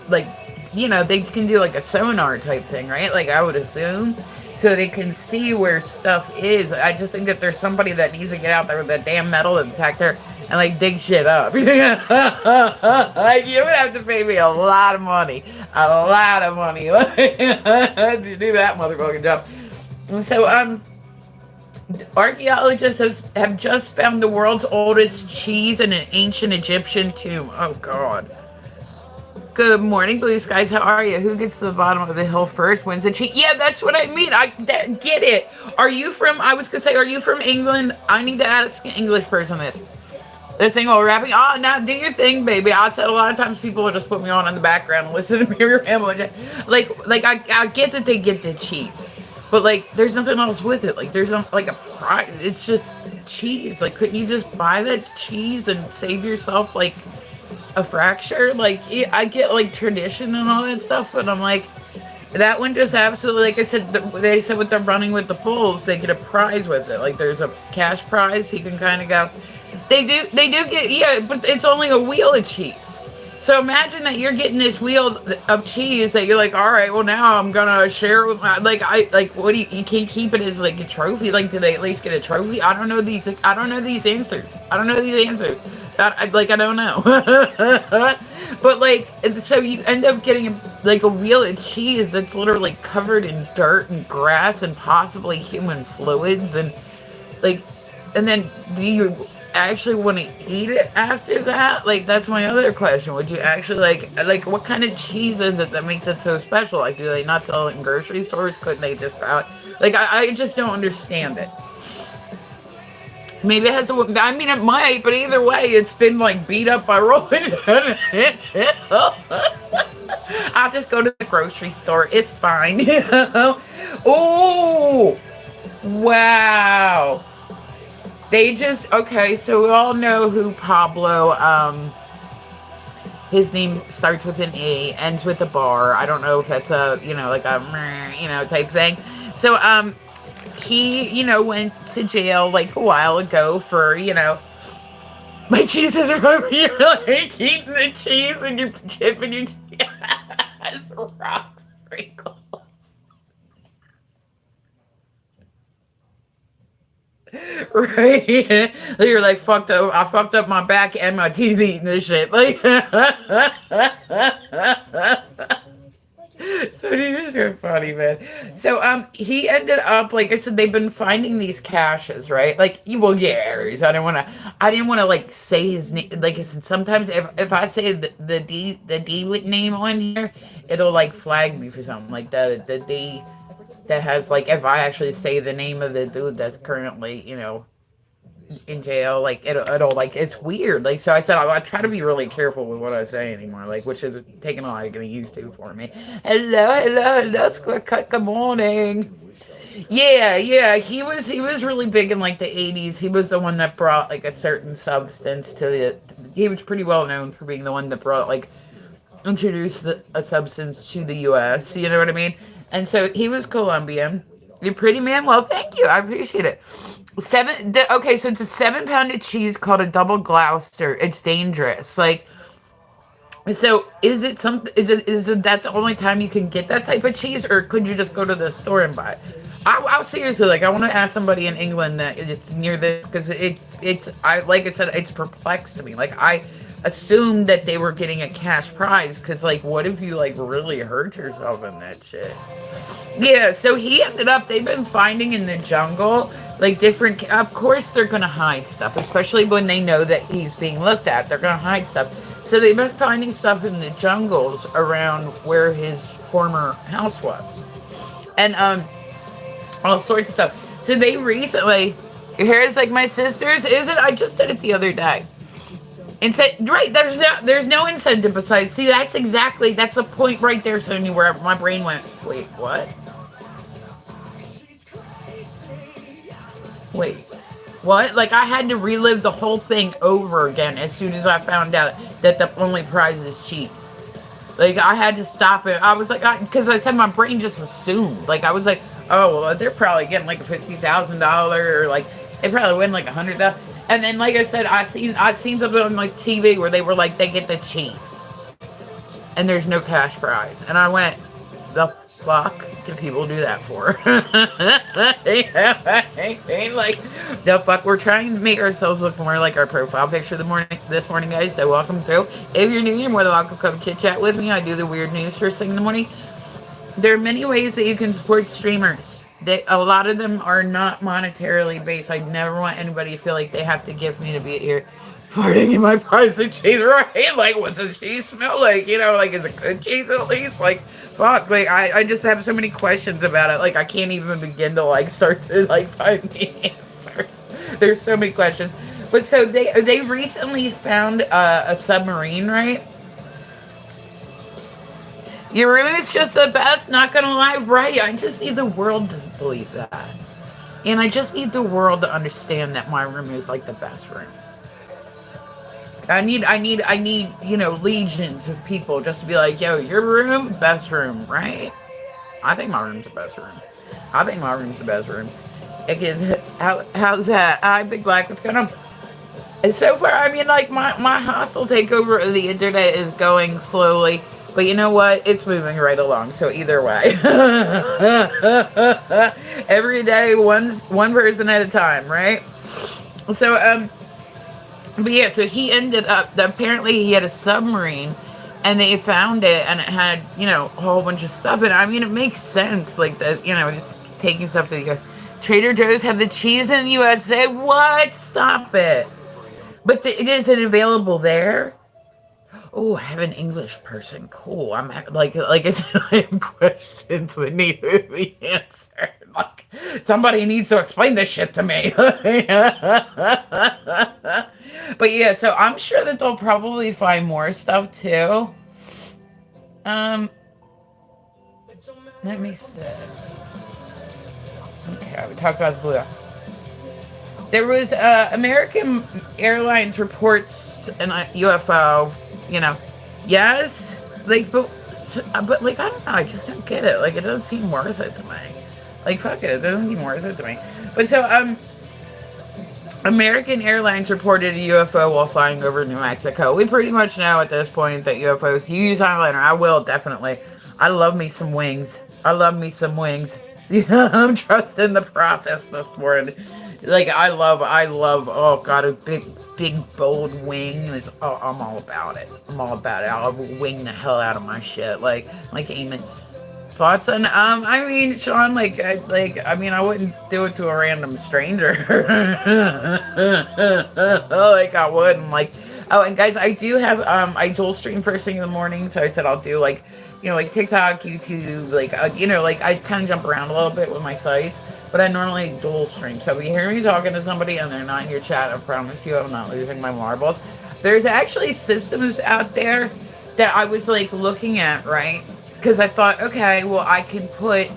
like, they can do, like, a sonar type thing, right? Like, I would assume. So they can see where stuff is. I just think that there's somebody that needs to get out there with a damn metal detector and like dig shit up. Like you would have to pay me a lot of money, like, to do that motherfucking job. And so archaeologists have just found the world's oldest cheese in an ancient Egyptian tomb. Oh God. Good morning, blue skies. How are you? Who gets to the bottom of the hill first wins the cheese. Yeah, that's what I mean. Get it. Are you from? I was gonna say, are you from England? I need to ask an English person this. This thing all rapping. Oh, now do your thing, baby. I said a lot of times people will just put me on in the background and listen to me ramble. Like I get that they get the cheese, but like there's nothing else with it. Like there's no like a price. It's just cheese. Like couldn't you just buy that cheese and save yourself like a fracture? Like I get like tradition and all that stuff, but I'm like that one just absolutely, like I said, they said with them running with the polls, they get a prize with it. Like there's a cash prize, so you can kind of go. They do get, yeah, but it's only a wheel of cheese. So imagine that you're getting this wheel of cheese that you're like, all right, well now I'm gonna share it with my, what do you can't keep it as like a trophy? Like, do they at least get a trophy? I don't know these answers. I don't know. But like, so you end up getting like a wheel of cheese that's literally covered in dirt and grass and possibly human fluids, and like, and then do you actually want to eat it after that? Like, that's my other question. Would you actually like what kind of cheese is it that makes it so special? Like, do they not sell it in grocery stores? Couldn't they just like I just don't understand it. Maybe it has I mean, it might, but either way, it's been like beat up by rolling. I'll just go to the grocery store. It's fine. Oh, wow. They just, okay, so we all know who Pablo, his name starts with an A, ends with a bar. I don't know if that's a, like a, type thing. So, he, went to jail like a while ago for, my cheese is from you're like eating the cheese and you're chipping your cheese. Rock sprinkles. Right? You're like, fucked up. I fucked up my back and my teeth eating this shit. Like, so you're so funny, man. So he ended up, like I said, they've been finding these caches, right? Like, well, yeah, Aries. I didn't want to like say his name. Like I said, sometimes if I say the D name on here, it'll like flag me for something. Like the D that has, like, if I actually say the name of the dude that's currently, in jail, like it'll like, it's weird. Like, so I said I try to be really careful with what I say anymore, like, which is taking a lot of getting used to for me. Hello, good morning. Yeah, he was really big in like the 80s. He was the one that brought like a certain substance to he was pretty well known for being the one that brought, like, introduced a substance to the US, you know what I mean? And so he was Colombian. You're pretty, man. Well, thank you. I appreciate it. Okay, so it's a 7-pound of cheese called a double Gloucester. It's dangerous. Like, so is it that the only time you can get that type of cheese, or could you just go to the store and buy it? I'll seriously, like, I want to ask somebody in England that it's near this, because like I said, it's perplexed to me. Like, I assumed that they were getting a cash prize, because, like, what if you, like, really hurt yourself in that shit? Yeah, so they've been finding in the jungle, like, different, of course they're gonna hide stuff, especially when they know that he's being looked at. They're gonna hide stuff. So they've been finding stuff in the jungles around where his former house was. And, all sorts of stuff. So they recently, your hair is like my sister's, is it? I just did it the other day. And said, right, there's no incentive besides, see, that's the point right there, Sonia, where my brain went, wait, what? Wait, what? Like, I had to relive the whole thing over again as soon as I found out that the only prize is cheese. Like, I had to stop it. I was like, because I said my brain just assumed. Like, I was like, oh, well, they're probably getting like a $50,000, or like, they probably win like $100,000. And then, like I said, I've seen something on like TV where they were like, they get the cheese, and there's no cash prize. And I went, the fuck do people do that for? Like, the fuck, we're trying to make ourselves look more like our profile picture this morning, guys. So welcome through. If you're new, you're more than welcome to come chit chat with me. I do the weird news first thing in the morning. There are many ways that you can support streamers. A lot of them are not monetarily based. I never want anybody to feel like they have to give me to be here farting in my private cheese, right? Like, what's the cheese smell like? You know, like, is it good cheese at least? Like, fuck, like, I just have so many questions about it. Like, I can't even begin to, like, start to, like, find the answers. There's so many questions. But so they recently found a submarine, right? Your room is just the best, not gonna lie, right? I just need the world to believe that. And I just need the world to understand that my room is like the best room. I need, you know, legions of people just to be like, yo, your room, best room, right? I think my room's the best room. I think my room's the best room. Again, how's that? Hi, Big Black, what's going on? And so far, I mean, like, my hostile takeover of the internet is going slowly. But you know what? It's moving right along. So either way, every day, one person at a time, right? So, but yeah, so he ended up, apparently he had a submarine and they found it and it had, you know, a whole bunch of stuff in it. I mean, it makes sense, like, that, you know, taking stuff to the Trader Joe's have the cheese in the USA. What? Stop it. But is it available there? Oh, I have an English person. Cool. I'm like I said, I have questions that need to be answered. Like, somebody needs to explain this shit to me. But yeah, so I'm sure that they'll probably find more stuff too. Let me see. Okay, we talked about the blue. There was American Airlines reports an UFO. You know, yes, like, but like, I don't know, I just don't get it. Like, it doesn't seem worth it to me. Like, fuck it doesn't seem worth it to me. But so, American Airlines reported a UFO while flying over New Mexico. We pretty much know at this point that UFOs, you use Highlander, I will, definitely. I love me some wings. Yeah, I'm trusting the process this morning. Like, I love, oh god, a big, bold wing. I'm all about it. I'll wing the hell out of my shit. Like aiming. Thoughts on, I mean, Sean, I mean, I wouldn't do it to a random stranger. Like, I wouldn't, like, oh, and guys, I do have, I dual stream first thing in the morning, so I said I'll do, like, you know, like TikTok, YouTube, like, you know, like, I kind of jump around a little bit with my sites. But I normally dual stream. So if you hear me talking to somebody and they're not in your chat, I promise you I'm not losing my marbles. There's actually systems out there that I was like looking at, right? Because I thought, okay, well, I could put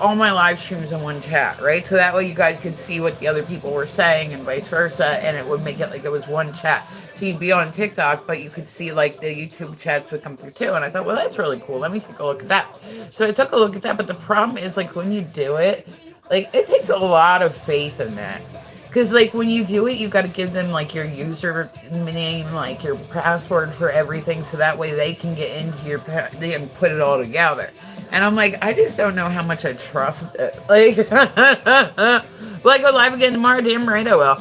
all my live streams in one chat, right? So that way you guys could see what the other people were saying and vice versa, and it would make it like it was one chat. So you'd be on TikTok, but you could see like the YouTube chats would come through too. And I thought, well, that's really cool. Let me take a look at that. So I took a look at that, but the problem is like when you do it, like it takes a lot of faith in that. Because like when you do it, you've got to give them like your username, like your password for everything, so that way they can get into your, they can put it all together. And I'm like, I just don't know how much I trust it. Like, will I go live again tomorrow? Damn right I will.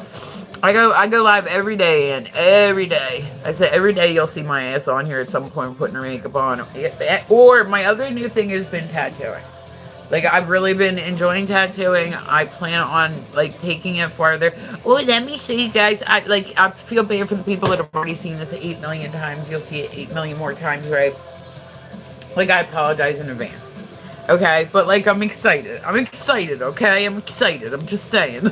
I go live every day, and every day. I said every day you'll see my ass on here at some point putting her makeup on. Or my other new thing has been tattooing. Like, I've really been enjoying tattooing. I plan on, like, taking it farther. Oh, let me show you guys. I feel bad for the people that have already seen this 8 million times. You'll see it 8 million more times, right? Like, I apologize in advance. Okay, but like I'm excited, okay? I'm excited, I'm just saying.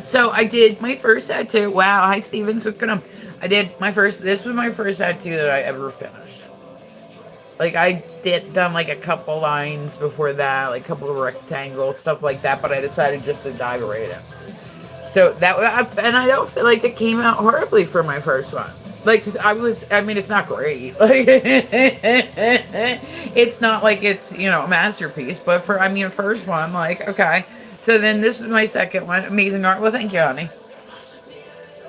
So I did my first tattoo. Wow, hi Stevens, what's going on? This was my first tattoo that I ever finished. Like I done like a couple lines before that, like a couple of rectangles, stuff like that, but I decided just to dive right in. So and I don't feel like it came out horribly for my first one. Like, I mean, it's not great. Like, it's not like it's, you know, a masterpiece. But first one, like, okay. So then this is my second one. Amazing art. Well, thank you, honey.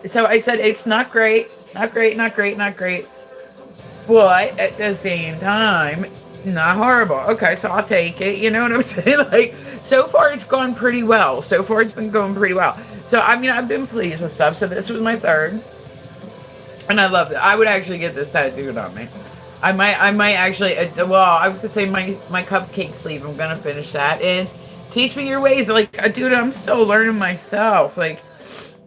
So I said, it's not great. Not great. But at the same time, Not horrible. Okay, so I'll take it. You know what I'm saying? Like, so far it's gone pretty well. So far it's been going pretty well. So, I mean, I've been pleased with stuff. So this was my third. And I loved it. I would actually get this tattooed on me. I might actually. Well, I was gonna say my cupcake sleeve. I'm gonna finish that and teach me your ways. Like, dude, I'm still learning myself. Like,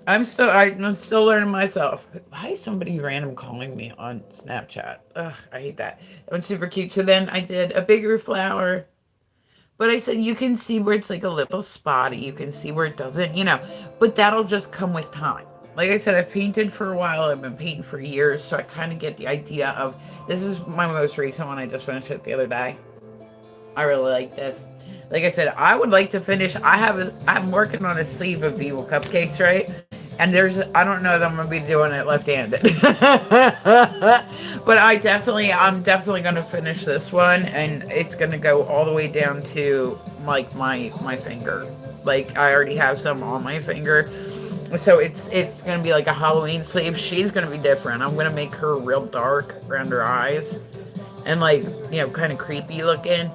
I'm still learning myself. Why is somebody random calling me on Snapchat? Ugh, I hate that. That one's super cute. So then I did a bigger flower. But I said you can see where it's like a little spotty. You can see where it doesn't, but that'll just come with time. Like I said, I've painted for a while. I've been painting for years. So I kind of get the idea of this is my most recent one. I just finished it the other day. I really like this. Like I said, I would like to finish. I'm working on a sleeve of Vivo cupcakes, right? And I don't know that I'm gonna be doing it left-handed. But I'm definitely gonna finish this one, and it's gonna go all the way down to like my finger. Like I already have some on my finger. So it's gonna be like a Halloween sleeve. She's gonna be different. I'm gonna make her real dark around her eyes and like, kind of creepy looking.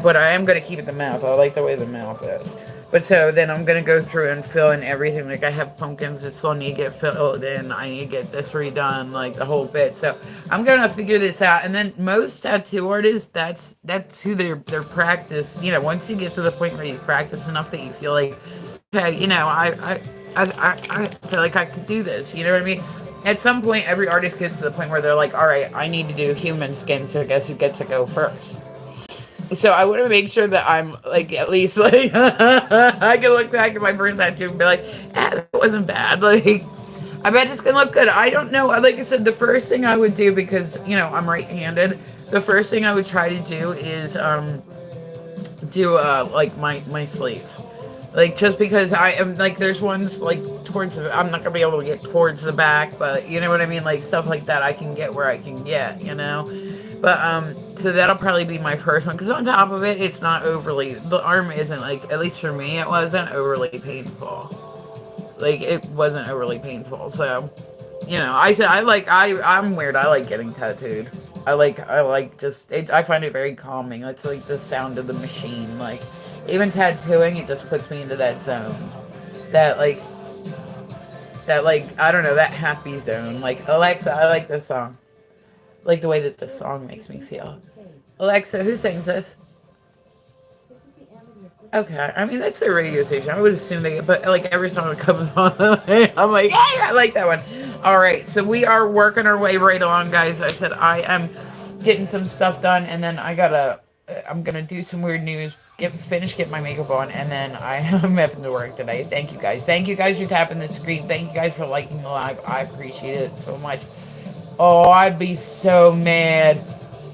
But I am going to keep it the mouth. I like the way the mouth is. But so then I'm going to go through and fill in everything. Like I have pumpkins that still need to get filled in. I need to get this redone, like the whole bit. So I'm going to figure this out. And then most tattoo artists, that's who their practice, once you get to the point where you practice enough that you feel like, okay, I feel like I could do this. You know what I mean? At some point, every artist gets to the point where they're like, all right, I need to do human skin. So guess who gets to go first? So I want to make sure that I'm like at least like I can look back at my first tattoo and be like, that wasn't bad. Like I bet it's gonna look good. I don't know. Like I said, the first thing I would do because I'm right-handed. The first thing I would try to do is do like my sleeve. Like just because I am like there's ones like I'm not gonna be able to get towards the back, but you know what I mean. Like stuff like that I can get where I can get. But so that'll probably be my first one because on top of it, it's not the arm isn't like, at least for me, it wasn't overly painful. Like it wasn't overly painful. So, I said I'm weird. I like getting tattooed. I like just I find it very calming. It's like the sound of the machine. Like even tattooing, it just puts me into that zone. That like I don't know, that happy zone. Like Alexa, I like this song. Like the way that this song makes me feel. Alexa, who sings this? Okay, I mean that's their radio station. I would assume but like every song that comes on, I'm like, hey, I like that one. All right, so we are working our way right along, guys. I said I am getting some stuff done, and then I'm gonna do some weird news. Get my makeup on, and then I am having to work today. Thank you guys. Thank you guys for tapping the screen. Thank you guys for liking the live. I appreciate it so much. Oh, I'd be so mad.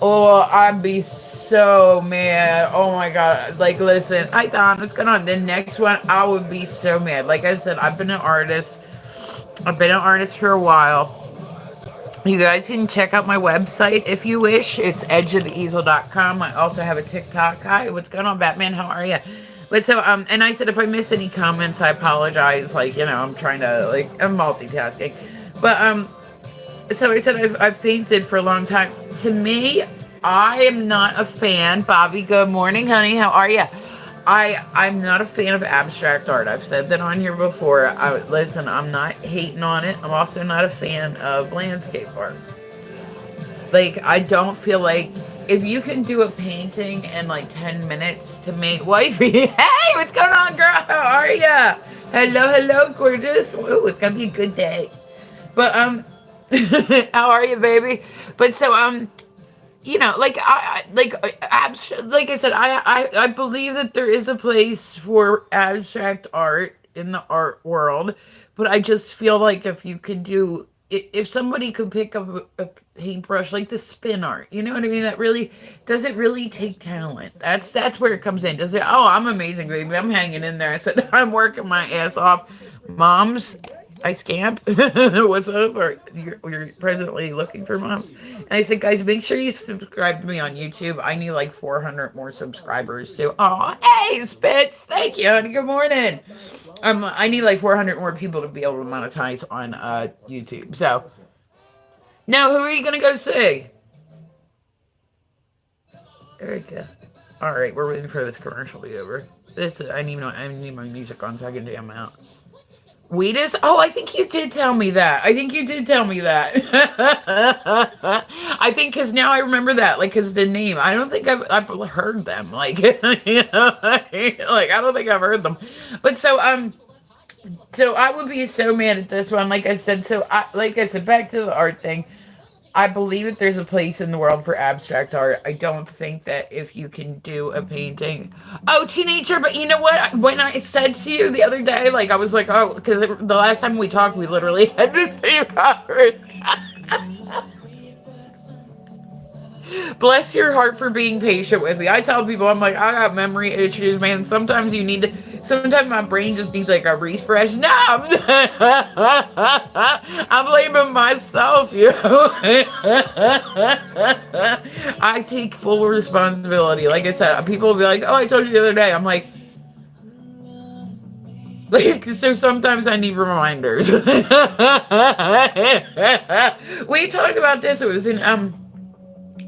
Oh, I'd be so mad. Oh my God. Like, listen, hi Don, what's going on? The next one, I would be so mad. Like I said, I've been an artist. I've been an artist for a while. You guys can check out my website if you wish. It's edgeoftheeasel.com. I also have a TikTok. Hi, what's going on, Batman? How are you? But so, and I said, if I miss any comments, I apologize. Like, I'm trying to, I'm multitasking. But, so I said I've painted for a long time. To me, I am not a fan. Bobby, good morning, honey. How are you? I'm not a fan of abstract art. I've said that on here before. Listen, I'm not hating on it. I'm also not a fan of landscape art. Like, I don't feel like if you can do a painting in like 10 minutes to make wifey. Hey, what's going on, girl? How are you? Hello, gorgeous. Ooh, it's gonna be a good day. But how are you, baby? But so like I said, I believe that there is a place for abstract art in the art world, but I just feel like if somebody could pick up a paintbrush, like the spin art, you know what I mean? Does it really take talent? That's where it comes in. Does it? Oh, I'm amazing, baby. I'm hanging in there. I said I'm working my ass off, moms. I scamp. What's up? Or you're presently looking for moms? And I said, guys, make sure you subscribe to me on YouTube. I need like 400 more subscribers too. Oh, hey, Spitz. Thank you, honey. Good morning. I need like 400 more people to be able to monetize on YouTube. So, now who are you gonna go see? There we go. All right, we're waiting for this commercial to be over. I need my music on so I can jam out. Wheatus? Oh, I think you did tell me that. I think you did tell me that. I think because now I remember that, like, because the name. I don't think I've heard them. Like, like I don't think I've heard them. But so I would be so mad at this one. Like I said, back to the art thing. I believe that there's a place in the world for abstract art. I don't think that if you can do a painting. Oh, teenager, but you know what? When I said to you the other day, like, I was like, oh, because the last time we talked, we literally had the same conversation. Bless your heart for being patient with me. I tell people, I'm like, I got memory issues, man. Sometimes my brain just needs like a refresh. No, I'm blaming myself, you know. I take full responsibility. Like I said, people will be like, oh, I told you the other day. I'm like, so sometimes I need reminders. We talked about this. It was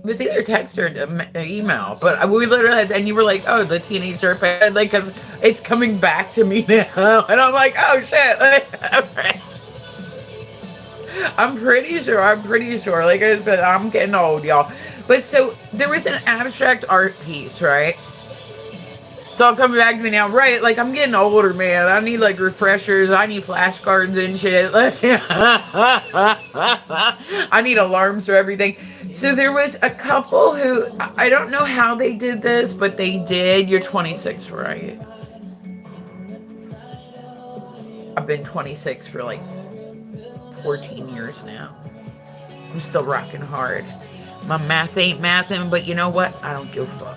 was either text or email, but we literally had, and you were like, "Oh, the teenage dirtbag," like, because it's coming back to me now, and I'm like, "Oh shit!" Like, I'm pretty sure. I'm pretty sure. Like I said, I'm getting old, y'all. But so there was an abstract art piece, right? It's all coming back to me now, right? Like I'm getting older, man. I need like refreshers. I need flashcards and shit. I need alarms for everything. So there was a couple who I don't know how they did this, but they did. You're 26, right? I've been 26 for like 14 years now. I'm still rocking hard. My math ain't mathing, but you know what? I don't give a fuck.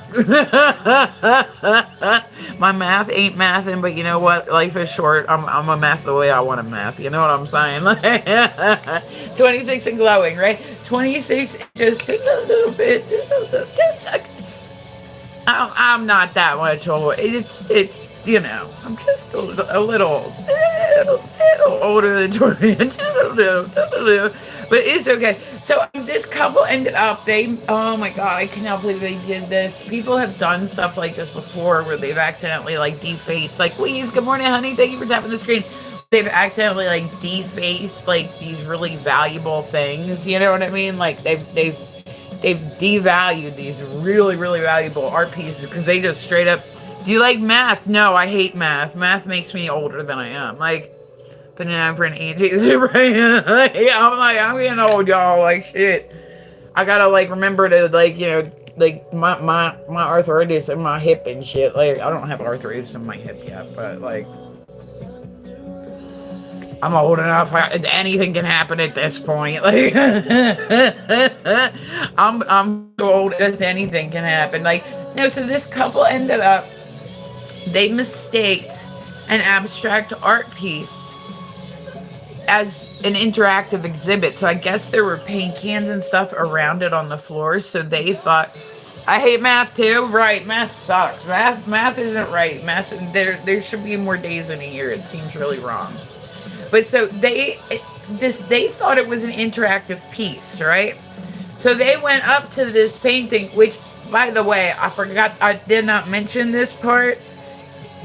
My math ain't mathing, but you know what? Life is short. I'm a math the way I want to math. You know what I'm saying? 26 and glowing, right? 26, just a little bit. I'm not that much older. It's you know, I'm just a little older than 20. Just a little. But it's okay. So this couple ended up, oh my God, I cannot believe they did this. People have done stuff like this before where they've accidentally like defaced, like, please, good morning, honey, thank you for tapping the screen. They've accidentally like defaced like these really valuable things. You know what I mean? Like they've devalued these really, really valuable art pieces because they just straight up, do you like math? No, I hate math. Math makes me older than I am. Like, but now for an age, right? Yeah, I'm getting old, y'all. Like, shit. I gotta, like, remember to, like, you know, like, my arthritis in my hip and shit. Like, I don't have arthritis in my hip yet, but, like, I'm old enough. Anything can happen at this point. Like, I'm so old as anything can happen. Like, no, so this couple ended up, they mistaked an abstract art piece as an interactive exhibit. So I guess there were paint cans and stuff around it on the floor. So they thought, I hate math too. Right, math sucks. Math isn't right. Math, there should be more days in a year. It seems really wrong. But so they thought it was an interactive piece, right? So they went up to this painting, which, by the way, I did not mention this part.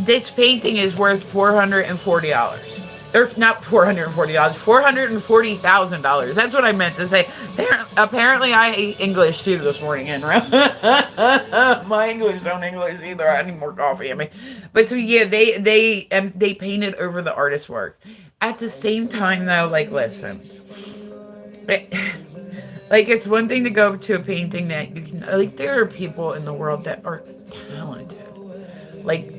This painting is worth $440. Or not $440, $440,000. That's what I meant to say. Apparently I ate English too this morning, and my English don't English either. I need more coffee in me. But so yeah, they painted over the artist's work. At the same time though, like, listen. Like, it's one thing to go to a painting that you can, like, there are people in the world that are talented. Like,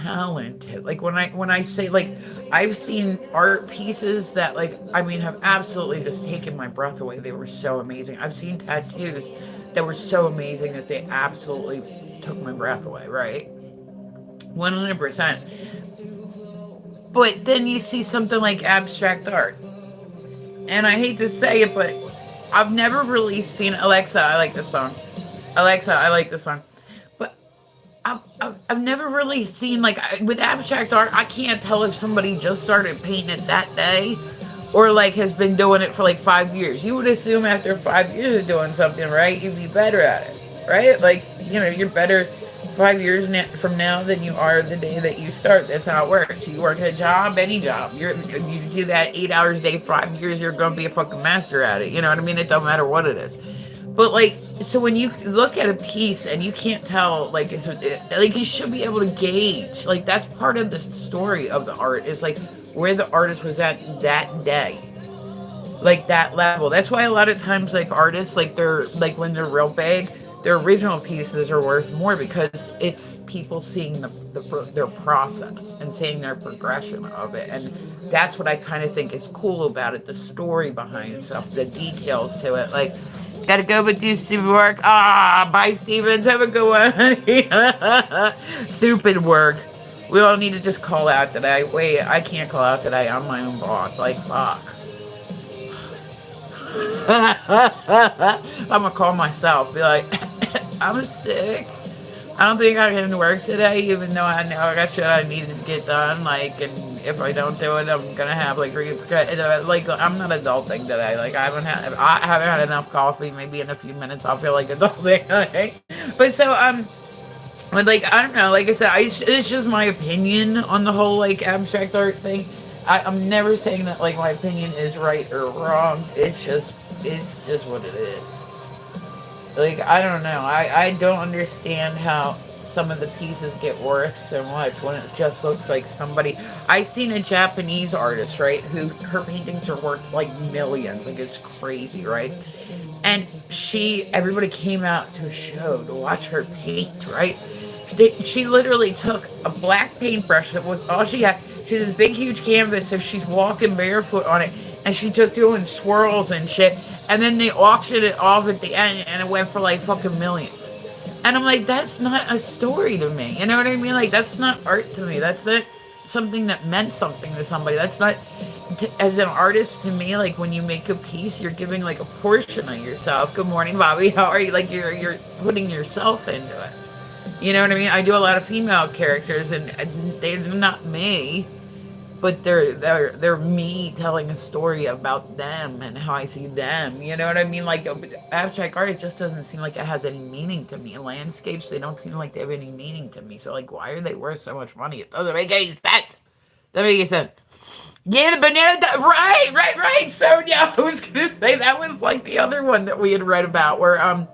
talented. Like, when I say, like, I've seen art pieces that, like, I mean, have absolutely just taken my breath away. They were so amazing. I've seen tattoos that were so amazing that they absolutely took my breath away, right? 100%. But then you see something like abstract art. And I hate to say it, but I've never really seen Alexa, I like this song. Alexa, I like this song. But I've never really seen, like, with abstract art, I can't tell if somebody just started painting it that day or, like, has been doing it for, like, 5 years. You would assume after 5 years of doing something, right, you'd be better at it, right? Like, you're better 5 years from now than you are the day that you start. That's how it works. You work a job, any job. You do that 8 hours a day, 5 years, you're gonna be a fucking master at it. You know what I mean? It don't matter what it is. But like, so when you look at a piece and you can't tell, like, like you should be able to gauge. Like that's part of the story of the art is like where the artist was at that day, like that level. That's why a lot of times, like artists, like they're like when they're real big, their original pieces are worth more because it's people seeing their process and seeing their progression of it, and that's what I kind of think is cool about it. The story behind stuff, the details to it, like. Gotta go but do stupid work. Bye, Stevens. Have a good one. Stupid work. We all need to just call out today. Wait, I can't call out today. I'm my own boss. Like, fuck. I'm gonna call myself. Be like, I'm sick. I don't think I can work today, even though I know I got shit I needed to get done. Like, and if I don't do it, I'm gonna have like I'm not adulting today. Like, I haven't had enough coffee. Maybe in a few minutes I'll feel like adulting. Okay? But so but like I don't know. Like I said, it's just my opinion on the whole like abstract art thing. I'm never saying that like my opinion is right or wrong. It's just what it is. Like, I don't know. I don't understand how some of the pieces get worth so much when it just looks like somebody. I seen a Japanese artist, right, who her paintings are worth like millions. Like, it's crazy, right? And everybody came out to a show to watch her paint, right? She literally took a black paintbrush that was all she had. She had this big, huge canvas, so she's walking barefoot on it, and she just doing swirls and shit. And then they auctioned it off at the end, and it went for like fucking millions. And I'm like, that's not a story to me. You know what I mean? Like, that's not art to me. That's not something that meant something to somebody. That's not, as an artist to me, like when you make a piece, you're giving like a portion of yourself. Good morning, Bobby. How are you? Like you're putting yourself into it. You know what I mean? I do a lot of female characters, and they're not me. But they're me telling a story about them and how I see them. You know what I mean? Like abstract art, it just doesn't seem like it has any meaning to me. Landscapes, they don't seem like they have any meaning to me. So like, why are they worth so much money? It doesn't make any sense. Doesn't make any sense. Yeah, the banana. Right. Sonia, I was gonna say that was like the other one that we had read about where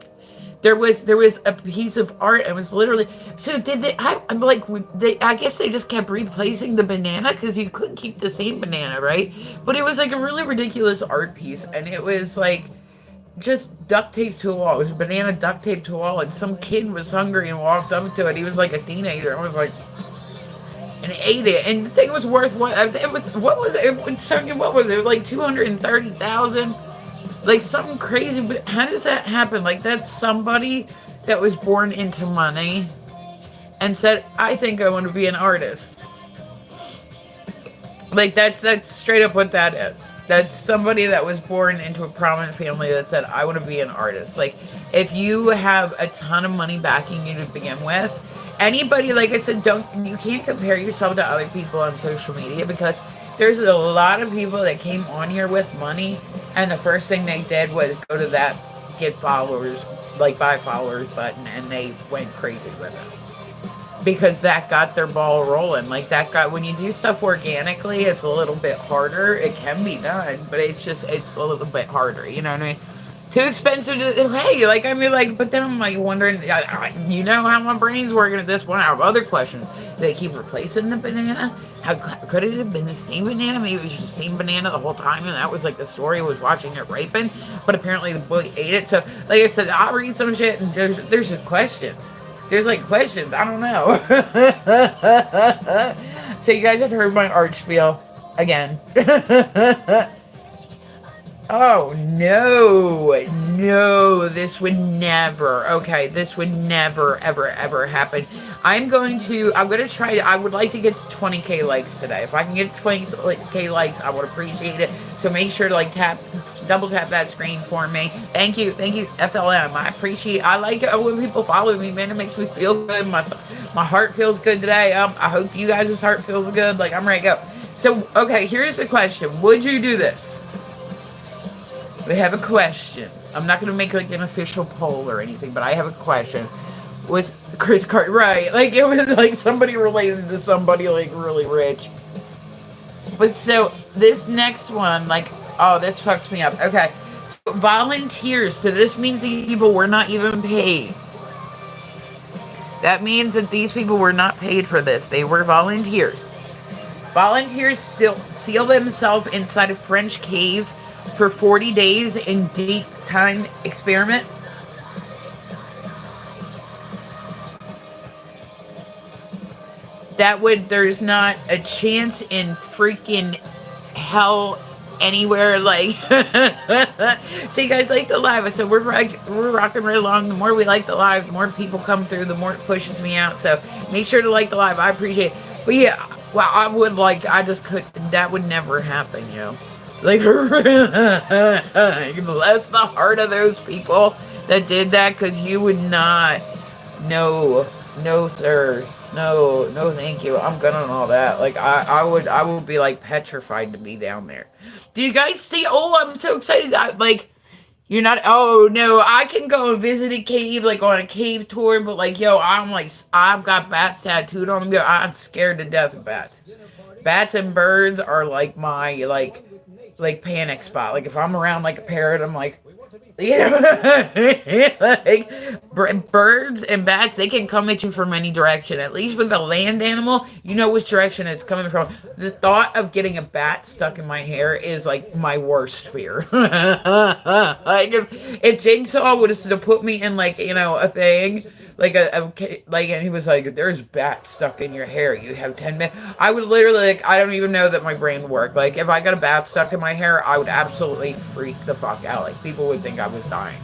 there was a piece of art. It was literally. So did they? I'm like, I guess they just kept replacing the banana because you couldn't keep the same banana, right? But it was like a really ridiculous art piece, and it was like just duct taped to a wall. It was a banana duct taped to a wall, and some kid was hungry and walked up to it. He was like a teenager. I was like, and ate it. And the thing was worth what? It was what was it? Sonia, what was it? Like 230,000. Like something crazy, but how does that happen? Like that's somebody that was born into money and said, I think I want to be an artist. Like that's straight up what that is. That's somebody that was born into a prominent family that said, I want to be an artist. Like if you have a ton of money backing you to begin with, anybody, like I said, you can't compare yourself to other people on social media because there's a lot of people that came on here with money, and the first thing they did was go to that get followers, like buy followers button, and they went crazy with it. Because that got their ball rolling. Like that got, when you do stuff organically, it's a little bit harder. It can be done, but it's a little bit harder. You know what I mean? Too expensive to, hey, like, I mean, like, but then I'm like wondering, you know how my brain's working at this point. I have other questions. They keep replacing the banana. How could it have been the same banana? Maybe it was just the same banana the whole time, and that was like the story was watching it ripen. But apparently the boy ate it. So, like I said, I'll read some shit, and there's just questions. There's like questions. I don't know. So you guys have heard my art spiel again. Oh, no, this would never, okay, this would never, ever happen. I'm going to try, I would like to get 20K likes today. If I can get 20K likes, I would appreciate it. So make sure to like double tap that screen for me. Thank you, FLM. I like it when people follow me, man. It makes me feel good. My heart feels good today. I hope you guys' heart feels good. Like, I'm ready to go. So, okay, here's the question. Would you do this? We have a question. I'm not gonna make like an official poll or anything, but I have a question. Was Chris Carter right? Like it was like somebody related to somebody like really rich. But so this next one, like, oh, this fucks me up. Okay, so volunteers. So this means these people were not even paid. That means that these people were not paid for this. They were volunteers. Volunteers still seal themselves inside a French cave for 40 days in daytime experiment. There's not a chance in freaking hell anywhere. Like, so you guys like the live. I said we're rocking right along. The more we like the live, the more people come through, the more it pushes me out. So make sure to like the live. I appreciate it. But yeah, well, I just couldn't. That would never happen, Like, bless the heart of those people that did that, because you would not. No, sir. No, thank you. I'm good on all that. Like, I would be like petrified to be down there. Do you guys see? Oh, I'm so excited. You're not. Oh no, I can go and visit a cave, like on a cave tour. But like, I've got bats tattooed on them. I'm scared to death of bats. Bats and birds are like my like panic spot. Like if I'm around like a parrot, I'm like, like birds and bats, they can come at you from any direction. At least with a land animal, you know which direction it's coming from. The thought of getting a bat stuck in my hair is like my worst fear. Like if Jigsaw would have put me in like a thing. Like and he was like, "There's bats stuck in your hair. You have 10 minutes." I would literally I don't even know that my brain worked. Like if I got a bat stuck in my hair, I would absolutely freak the fuck out. Like people would think I was dying.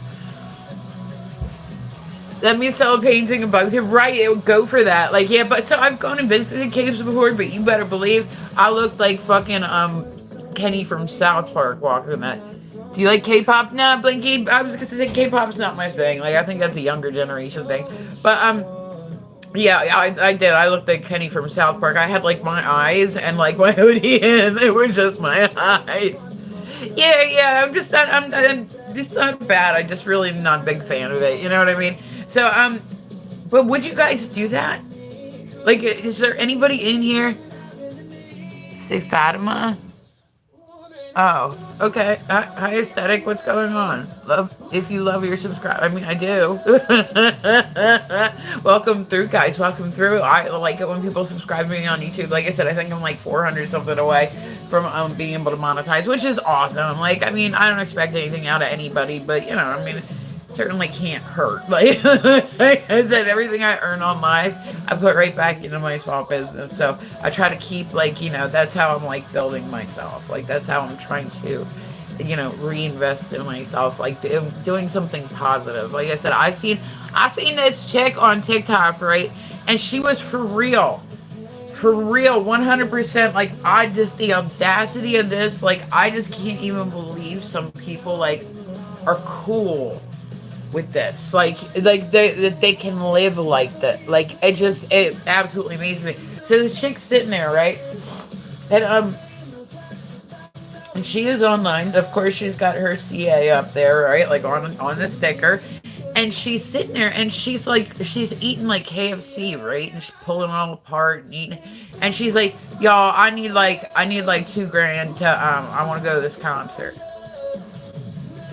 Let me sell a painting of bugs. You're right. It would go for that. Like yeah, but so I've gone and visited caves before, but you better believe I looked like fucking Kenny from South Park walking that. Do you like K-pop? Nah, Blinky. I was gonna say K-pop's not my thing. Like I think that's a younger generation thing. But yeah, I did. I looked like Kenny from South Park. I had like my eyes and like my hoodie, and they were just my eyes. Yeah. I'm just not. It's not bad. I just really am not a big fan of it. You know what I mean? So but would you guys do that? Like, is there anybody in here? Say Fatima. Oh, okay. Hi, Aesthetic. What's going on? If you love your subscribe. I mean, I do. Welcome through, guys. Welcome through. I like it when people subscribe to me on YouTube. Like I said, I think I'm like 400 something away from being able to monetize, which is awesome. Like, I mean, I don't expect anything out of anybody, but I mean, certainly can't hurt. Like, like I said, everything I earn on live, I put right back into my small business. So I try to keep that's how I'm like building myself. Like that's how I'm trying to, reinvest in myself. Like doing something positive. Like I said, I seen this chick on TikTok, right? And she was for real, 100%. Like the audacity of this. Like I just can't even believe some people like are cool with this, like they can live like that. Like it absolutely amazes me. So the chick's sitting there, right, and she is online. Of course, she's got her CA up there, right, like on the sticker, and she's sitting there and she's eating like KFC, right, and she's pulling it all apart and eating, and she's like, "Y'all, I need like $2,000 to I want to go to this concert."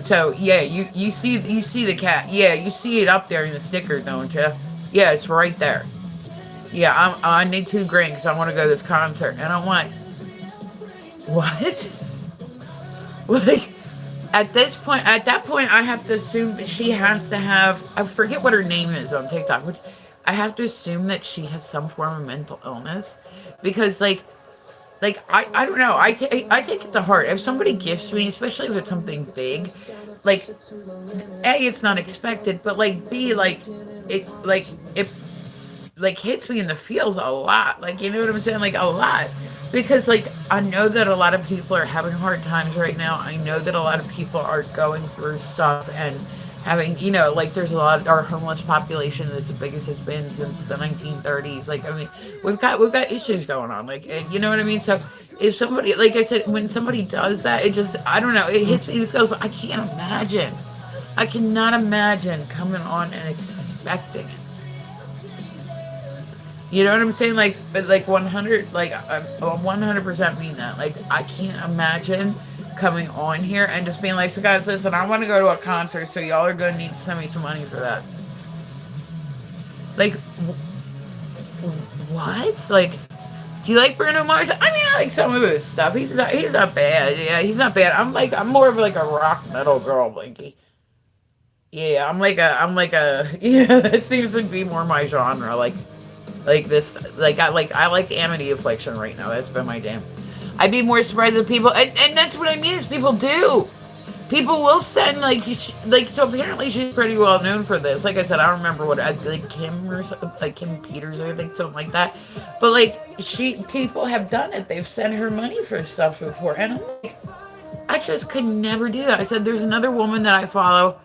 So yeah, you see the cat. Yeah, you see it up there in the sticker, don't you? Yeah, it's right there. Yeah, I need $2,000 because I want to go to this concert, and I'm like, what? Like at that point, I have to assume that she has to have. I forget what her name is on TikTok, which I have to assume that she has some form of mental illness, because I don't know. I take it to heart. If somebody gifts me, especially if it's something big, like A, it's not expected, but like B, it hits me in the feels a lot. Like, you know what I'm saying? Like a lot. Because I know that a lot of people are having hard times right now. I know that a lot of people are going through stuff and having, there's a lot of our homeless population is the biggest it's been since the 1930s. Like, I mean, we've got issues going on. Like, you know what I mean? So if somebody, like I said, when somebody does that, it just, I don't know, it hits me in the feels, but I can't imagine I cannot imagine coming on and expecting it. You know what I'm saying? Like, but like 100, like I 100% mean that. Like, I can't imagine coming on here and just being like, so guys, listen, I want to go to a concert, so y'all are going to need to send me some money for that. Like, what? Like, do you like Bruno Mars? I mean, I like some of his stuff. He's not bad. Yeah, he's not bad. I'm more of like a rock metal girl, Blinky. Yeah, yeah. That seems to be more my genre. Like this, I like Amity Affliction right now. That's been my jam. I'd be more surprised if people, and that's what I mean is people do. People will send like so. Apparently, she's pretty well known for this. Like I said, I don't remember what like Kim or something, like Kim Peters or I think something like that. But like people have done it. They've sent her money for stuff before, and I'm like, I just could never do that. I said, there's another woman that I follow.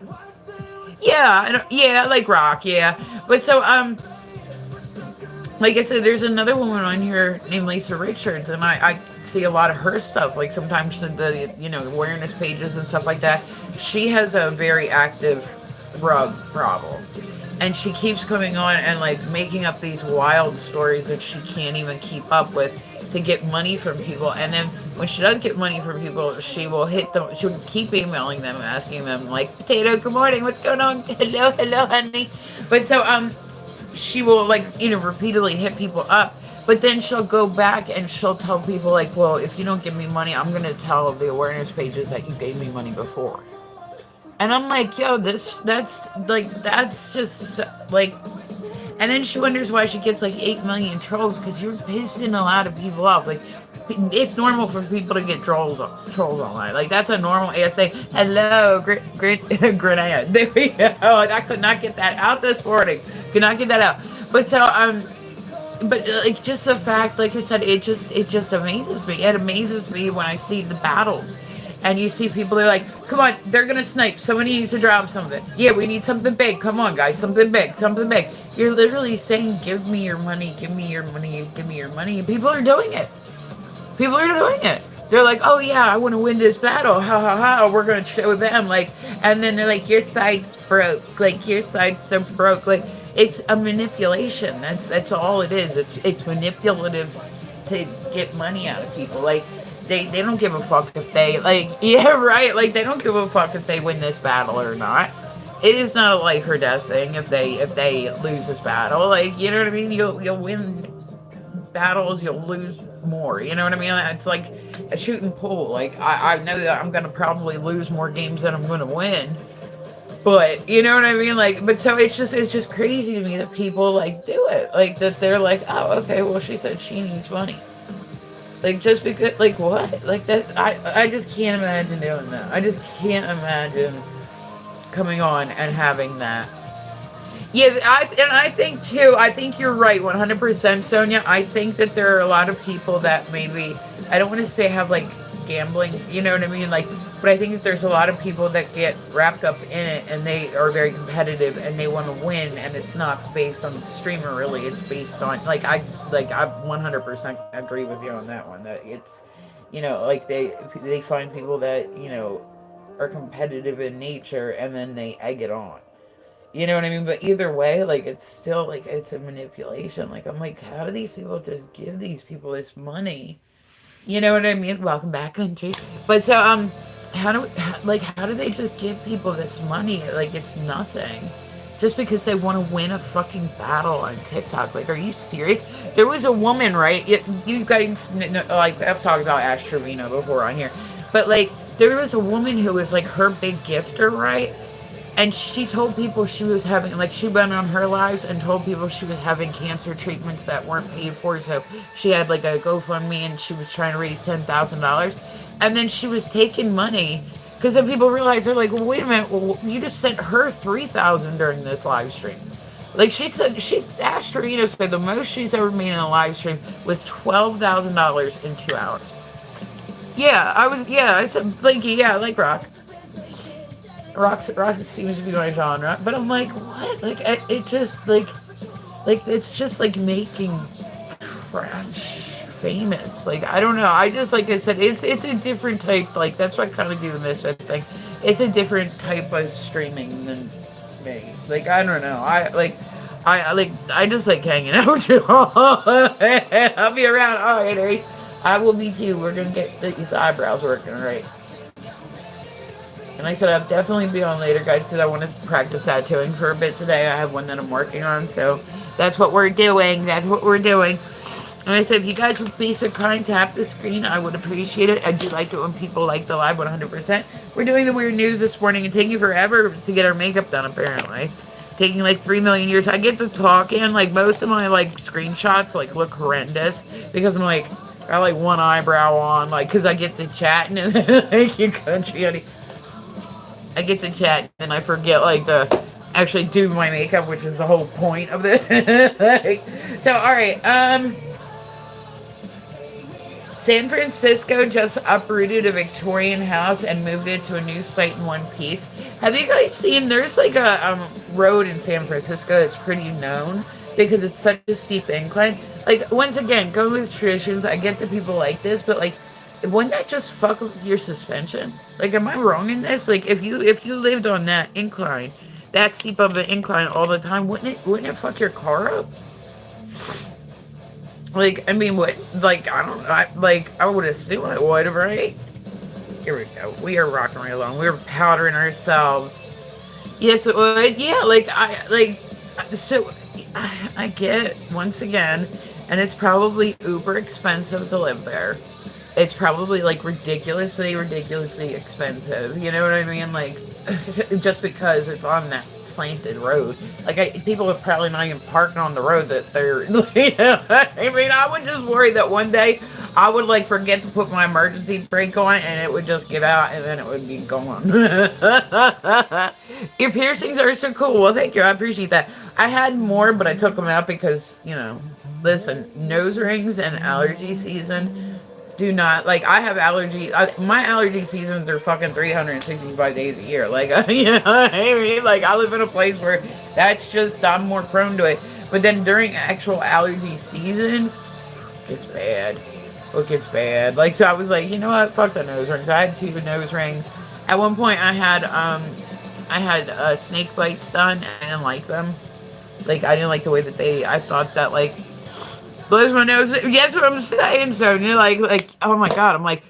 Yeah, yeah, I like rock, yeah. But so like I said, there's another woman on here named Lisa Richards, and I see a lot of her stuff. Like sometimes the awareness pages and stuff like that. She has a very active drug problem, and she keeps coming on and like making up these wild stories that she can't even keep up with to get money from people. And then when she does get money from people, she will hit them. She will keep emailing them, asking them like, "Potato, good morning. What's going on? Hello, hello, honey." But so she will like repeatedly hit people up, but then she'll go back and she'll tell people like, well, if you don't give me money, I'm gonna tell the awareness pages that you gave me money before. And I'm like, yo, that's just like. And then she wonders why she gets like 8 million trolls, because you're pissing a lot of people off. Like, it's normal for people to get trolls online. Like, that's a normal ass thing. Hello, grenade. There we go. I could not get that out this morning. Could not get that out. But so but like just the fact, like I said, it just amazes me. It amazes me when I see the battles. And you see people, they're like, come on, they're going to snipe. Somebody needs to drop something. Yeah, we need something big. Come on, guys, something big, something big. You're literally saying, give me your money, give me your money, give me your money. And people are doing it. People are doing it. They're like, oh, yeah, I want to win this battle. Ha, ha, ha. We're going to show them. Like, and then they're like, your side's broke. Like, your side's so broke. Like, it's a manipulation. That's all it is. It's manipulative to get money out of people. Like, they don't give a fuck if they, like, yeah, right, like, they don't give a fuck if they win this battle or not. It is not a life or death thing if they lose this battle. Like, you know what I mean? You'll win battles, you'll lose more. You know what I mean? It's like a shooting pool. Like, I know that I'm gonna probably lose more games than I'm gonna win. But you know what I mean? Like, but so it's just crazy to me that people like do it. Like that they're like, oh, okay, well, she said she needs money. Like, just because, like, what? Like, that, I just can't imagine doing that. I just can't imagine coming on and having that. Yeah, I think, too, I think you're right, 100%, Sonia. I think that there are a lot of people that maybe, I don't want to say have, like, gambling, you know what I mean? Like, but I think that there's a lot of people that get wrapped up in it, and they are very competitive, and they want to win, and it's not based on the streamer, really. It's based on, I 100% agree with you on that one, that it's, like, they find people that, are competitive in nature, and then they egg it on. You know what I mean? But either way, like, it's still, like, it's a manipulation. Like, I'm like, how do these people just give these people this money? You know what I mean? Welcome back, country. But so, how do they just give people this money? Like, it's nothing. Just because they want to win a fucking battle on TikTok. Like, are you serious? There was a woman, right? You guys, like, I've talked about Ash Trevino before on here. But, like, there was a woman who was, like, her big gifter, right? And she told people she was having, like, she went on her lives and told people she was having cancer treatments that weren't paid for. So she had, like, a GoFundMe and she was trying to raise $10,000. And then she was taking money, because then people realized, they're like, well, wait a minute, well, you just sent her $3,000 during this live stream. Like, she said, Ash Trevino said the most she's ever made in a live stream was $12,000 in 2 hours. Yeah, I said, Blinky, yeah, I like rock. Rock seems to be my genre, but I'm like, what? Like, it just, like, it's just, like, making trash famous. Like, I don't know. I just, like I said, it's a different type, like, that's why I kind of do the Misfit thing. it's a different type of streaming than me. Like, I don't know. I just like hanging out with you all. I'll be around. All right, Aries. I will be too. We're gonna get these eyebrows working, all right? And like I said, I'll definitely be on later, guys, because I want to practice tattooing for a bit today. I have one that I'm working on, so that's what we're doing. That's what we're doing. And I said, if you guys would be so kind, tap the screen, I would appreciate it. I do like it when people like the live 100%. We're doing the weird news this morning and taking forever to get our makeup done, apparently. Taking like 3 million years. I get to talk in, like, most of my, like, screenshots, like, look horrendous. Because I'm, like, I got, like, one eyebrow on, like, because I get to chatting and thank you, country, honey. I get to chat and I forget, like, to actually do my makeup, which is the whole point of this. So, alright, San Francisco just uprooted a Victorian house and moved it to a new site in one piece. Have you guys seen, there's like a road in San Francisco that's pretty known because it's such a steep incline. Like, once again, going with traditions, I get that people like this, but like, wouldn't that just fuck with your suspension? Like, am I wrong in this? Like, if you lived on that incline, that steep of an incline all the time, wouldn't it fuck your car up? Like, I mean, what, like, I don't know, I would assume it would, right? Here we go. We are rocking right along. We're powdering ourselves. Yes, it would. Yeah, so, I get it, once again, and it's probably uber expensive to live there. It's probably, like, ridiculously expensive. You know what I mean? Like, just because it's on that slanted road. Like, people are probably not even parking on the road that they're, you know, I mean, I would just worry that one day I would, like, forget to put my emergency brake on and it would just give out and then it would be gone. Your piercings are so cool. Well, thank you. I appreciate that. I had more, but I took them out because, you know, listen, nose rings and allergy season do not, like, I have allergies. My allergy seasons are fucking 365 days a year. Like, you know what I mean? Like, I live in a place where that's just, I'm more prone to it. But then during actual allergy season, it gets bad. It gets bad. Like, so I was like, you know what? Fuck the nose rings. I had 2 nose rings. At one point, I had snake bites done. And I didn't like them. Like, I didn't like the way that I thought that, like, blows my nose. That's what I'm saying. So, you know, like, oh my god, I'm like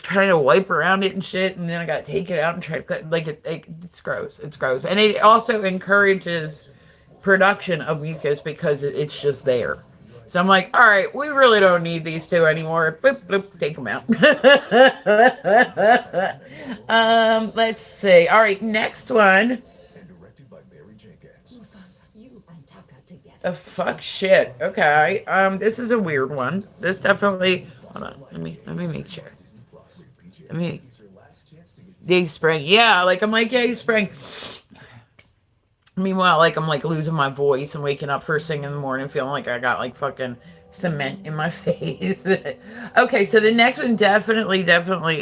trying to wipe around it and shit, and then I gotta take it out and try to cut. Like, it's gross. It's gross, and it also encourages production of mucus because it's just there. So I'm like, all right, we really don't need these 2 anymore. Bloop, bloop, take them out. Let's see. All right, next one. The fuck shit. Okay. This is a weird one. This definitely. Hold on. Let me make sure. Day spring. Yeah. Like, I'm like, yeah, he's spring. Meanwhile, like, I'm like losing my voice and waking up first thing in the morning feeling like I got like fucking cement in my face. Okay, so the next one definitely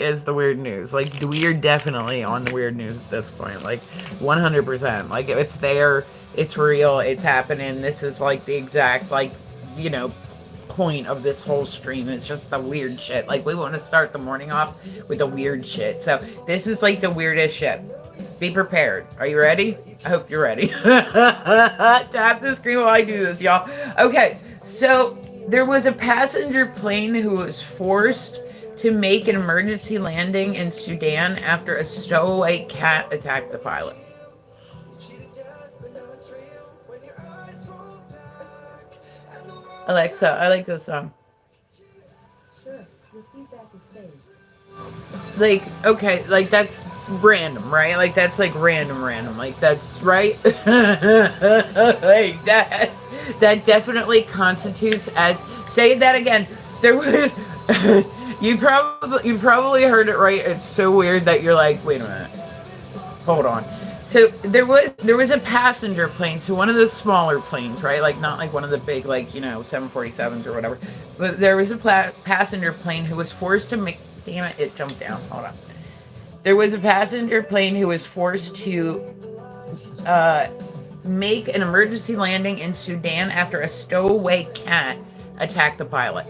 is the weird news. Like, we are definitely on the weird news at this point. Like, 100%. Like, it's there. It's real. It's happening. This is like the exact, like, you know, point of this whole stream. It's just the weird shit. Like, we want to start the morning off with the weird shit. So this is like the weirdest shit. Be prepared. Are you ready? I hope you're ready. Tap the screen while I do this, y'all. Okay, so there was a passenger plane who was forced to make an emergency landing in Sudan after a stowaway cat attacked the pilot. Alexa, I like this song. Sure, your feedback is safe. Like, okay, like, that's random, right? Like, that's like random. Like, that's right. Like, that definitely constitutes as, say that again. There was you probably heard it right. It's so weird that you're like, wait a minute. Hold on. So there was a passenger plane, so one of the smaller planes, right? Like, not like one of the big, like, you know, 747s or whatever. But there was a passenger plane who was forced to make, damn it, it jumped down. Hold on. There was a passenger plane who was forced to make an emergency landing in Sudan after a stowaway cat attacked the pilot.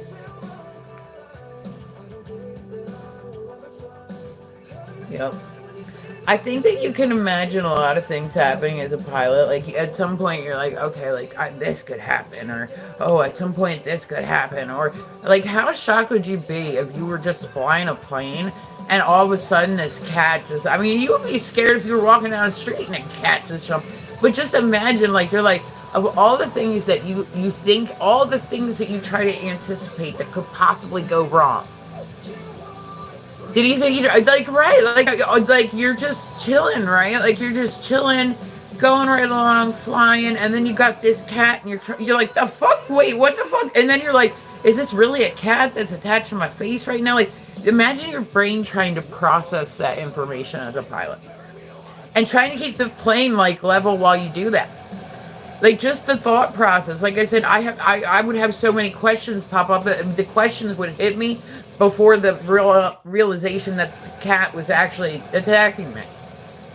Yep. I think that you can imagine a lot of things happening as a pilot. Like at some point, you're like, okay, like this could happen, or oh, at some point this could happen, or like how shocked would you be if you were just flying a plane and all of a sudden this cat just? I mean, you would be scared if you were walking down the street and a cat just jumped. But just imagine, like you're like of all the things that you think, all the things that you try to anticipate that could possibly go wrong. Did he think you like right? Like you're just chilling, right? Like you're just chilling, going right along, flying, and then you got this cat, and you're like, the fuck? Wait, what the fuck? And then you're like, is this really a cat that's attached to my face right now? Like, imagine your brain trying to process that information as a pilot, and trying to keep the plane like level while you do that. Like just the thought process. Like I said, I would have so many questions pop up. The questions would hit me before the realization that the cat was actually attacking me,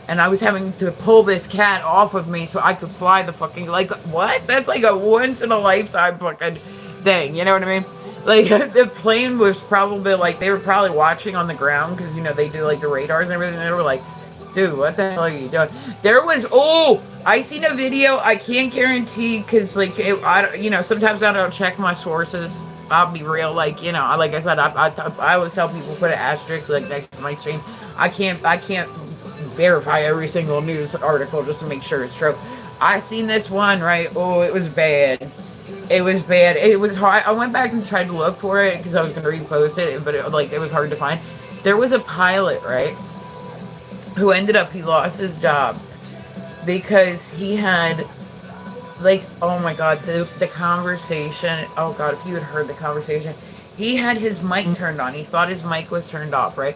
and I was having to pull this cat off of me so I could fly the fucking, like, what? That's like a once in a lifetime fucking thing. You know what I mean? Like the plane was probably like they were probably watching on the ground because they do like the radars and everything. They were like, dude, what the hell are you doing? There was, oh, I seen a video. I can't guarantee because like sometimes I don't check my sources. I'll be real, like like I said, I always tell people put an asterisk like next to my stream. I can't verify every single news article just to make sure it's true. I seen this one, right? Oh, it was bad. It was bad. It was hard. I went back and tried to look for it because I was gonna repost it, but it was hard to find. There was a pilot, right, who he lost his job because he had, like, oh my god, the conversation, oh god, if you had heard the conversation, he had his mic turned on. He thought his mic was turned off, right?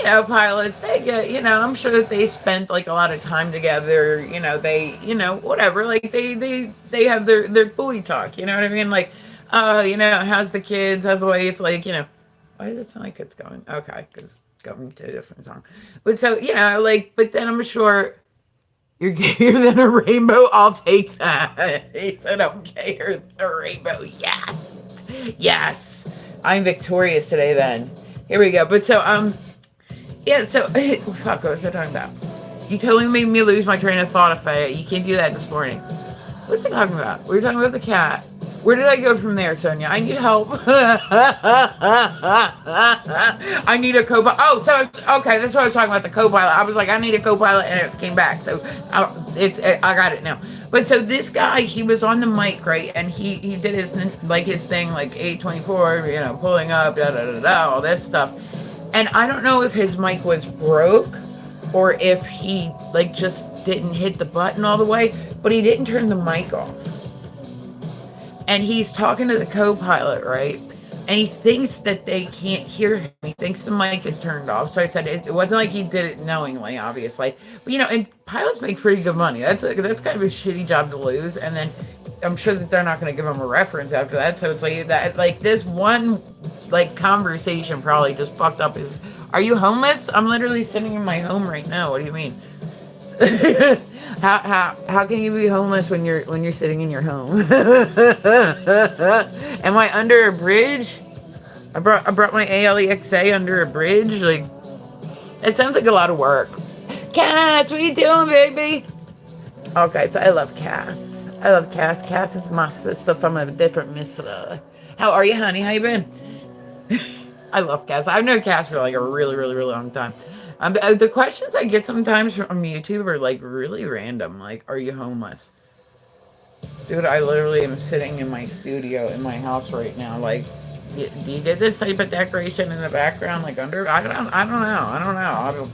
And pilots, they get, I'm sure that they spent like a lot of time together, they, whatever, like they have their buoy talk, you know what I mean? Like, how's the kids, how's the wife, like, why does it sound like it's going? Okay, because going to a different song. But so, but then I'm sure you're gayer than a rainbow. I'll take that. He said I'm gayer than a rainbow. Yes. Yes. I'm victorious today then. Here we go. But so, yeah, so, fuck, what was I talking about? You totally made me lose my train of thought, Faye. You can't do that this morning. What's we talking about? We were talking about the cat. Where did I go from there, Sonia? I need help. I need a co-pilot. Oh, so okay, that's what I was talking about, the co-pilot. I was like, I need a co-pilot, and it came back. So I got it now. But so this guy, he was on the mic, right? And he did his thing, like 824, pulling up, da da da da, all this stuff. And I don't know if his mic was broke or if he just didn't hit the button all the way, but he didn't turn the mic off. And he's talking to the co-pilot, right? And he thinks that they can't hear him. He thinks the mic is turned off. So I said it wasn't like he did it knowingly, obviously. But and pilots make pretty good money. That's kind of a shitty job to lose. And then I'm sure that they're not going to give him a reference after that. So it's like that, like this one conversation probably just fucked up his. Are you homeless? I'm literally sitting in my home right now. What do you mean? How can you be homeless when you're sitting in your home? Am I under a bridge? I brought my ALEXA under a bridge. Like, it sounds like a lot of work. Cass, what you doing, baby? Okay, so I love Cass. Cass is my sister from a different mister. How are you, honey? How you been? I love Cass. I've known Cass for like a really, really, really long time. The questions I get sometimes from YouTube are like really random. Like, are you homeless? Dude, I literally am sitting in my studio in my house right now. Like, do you get this type of decoration in the background? Like under, I don't know.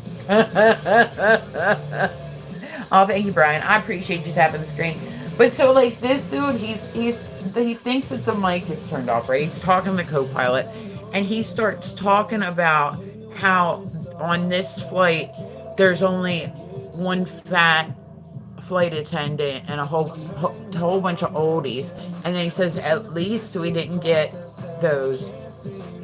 Oh, thank you, Brian. I appreciate you tapping the screen. But so like this dude, he thinks that the mic is turned off, right? He's talking to the co-pilot, and he starts talking about how on this flight there's only one fat flight attendant and a whole bunch of oldies. And then he says, at least we didn't get those,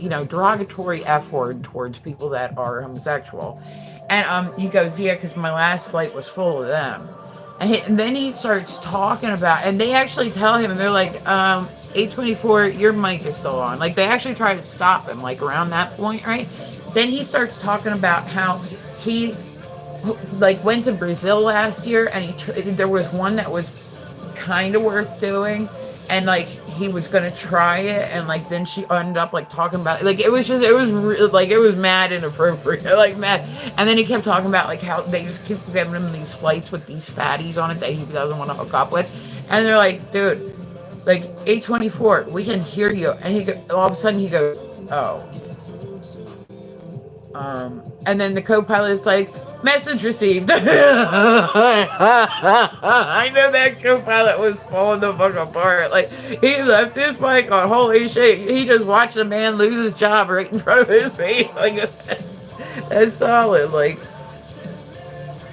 derogatory F word towards people that are homosexual. And he goes, yeah, because my last flight was full of them. And then he starts talking about, and they actually tell him, and they're like, 824, your mic is still on. Like, they actually try to stop him, like, around that point, right? Then he starts talking about how he like went to Brazil last year, and there was one that was kind of worth doing, and like he was gonna try it, and like then she ended up like talking about it. Like it was like it was mad inappropriate, like mad. And then he kept talking about like how they just keep giving him these flights with these fatties on it that he doesn't want to hook up with, and they're like, dude, like 824, we can hear you, and all of a sudden he goes, oh. And then the co-pilot is like, message received. I know that co-pilot was falling the fuck apart. Like, he left his mic on. Holy shit. He just watched a man lose his job right in front of his face. Like, that's solid. Like,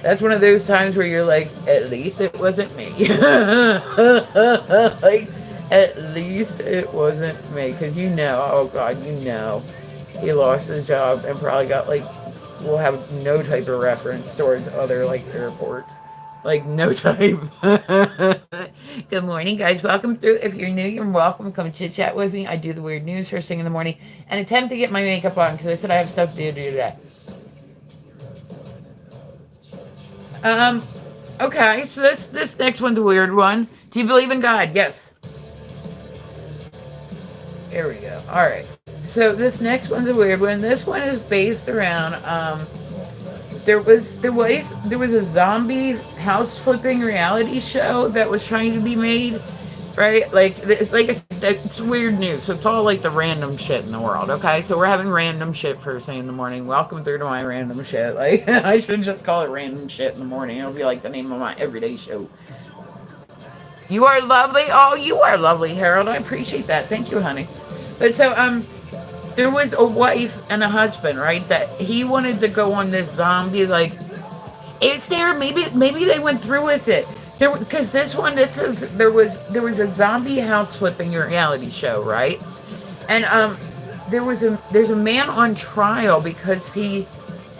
that's one of those times where you're like, at least it wasn't me. Like, at least it wasn't me. Because you know, oh God, you know, he lost his job and probably got like, will have no type of reference towards other like airport. Like no type. Good morning, guys. Welcome through. If you're new, you're welcome. Come chit chat with me. I do the weird news first thing in the morning and attempt to get my makeup on because I said I have stuff to do today. Okay, so this next one's a weird one. Do you believe in God? Yes. Here we go. All right. So this next one's a weird one. This one is based around there was a zombie house flipping reality show that was trying to be made, right? Like I said, it's weird news. So it's all like the random shit in the world. Okay, so we're having random shit first thing in the morning. Welcome through to my random shit. Like I should just call it random shit in the morning. It'll be like the name of my everyday show. You are lovely. Oh, you are lovely, Harold. I appreciate that. Thank you, honey. But so there was a wife and a husband, right? That he wanted to go on this zombie, like, is there, maybe they went through with it. Because there was a zombie house flipping reality show, right? And there's a man on trial because he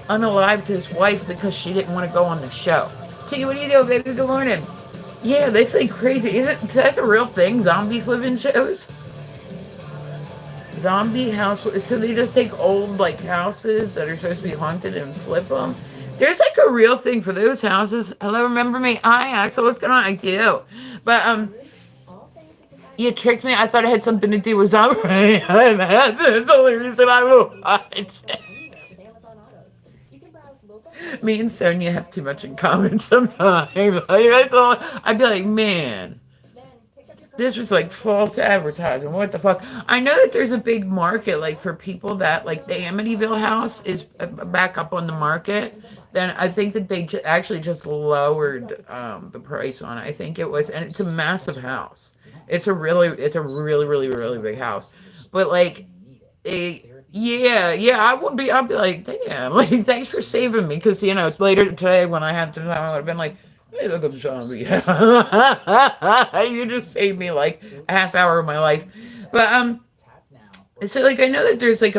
unalived his wife because she didn't want to go on the show. Tiggy, what do you do, baby? Good morning. Yeah, that's like crazy. That's a real thing, zombie flipping shows? Zombie house, so they just take old like houses that are supposed to be haunted and flip them. There's like a real thing for those houses. Hello, remember me? Hi, Axel. What's going on? I do. But you tricked me. I thought it had something to do with zombie. That's the only reason I will watch. Me and Sonia have too much in common sometimes. Like, that's all. I'd be like, man. This was like false advertising. What the fuck? I know that there's a big market, like for people that like the Amityville house is back up on the market. Then I think that they actually just lowered the price on it. I think it was, and it's a massive house. It's a really, really big house. But like, yeah, I'd be like, damn, like thanks for saving me, because you know later today when I had the time, I would have been like, hey, look up zombie. You just saved me like a half hour of my life. But so like I know that there's like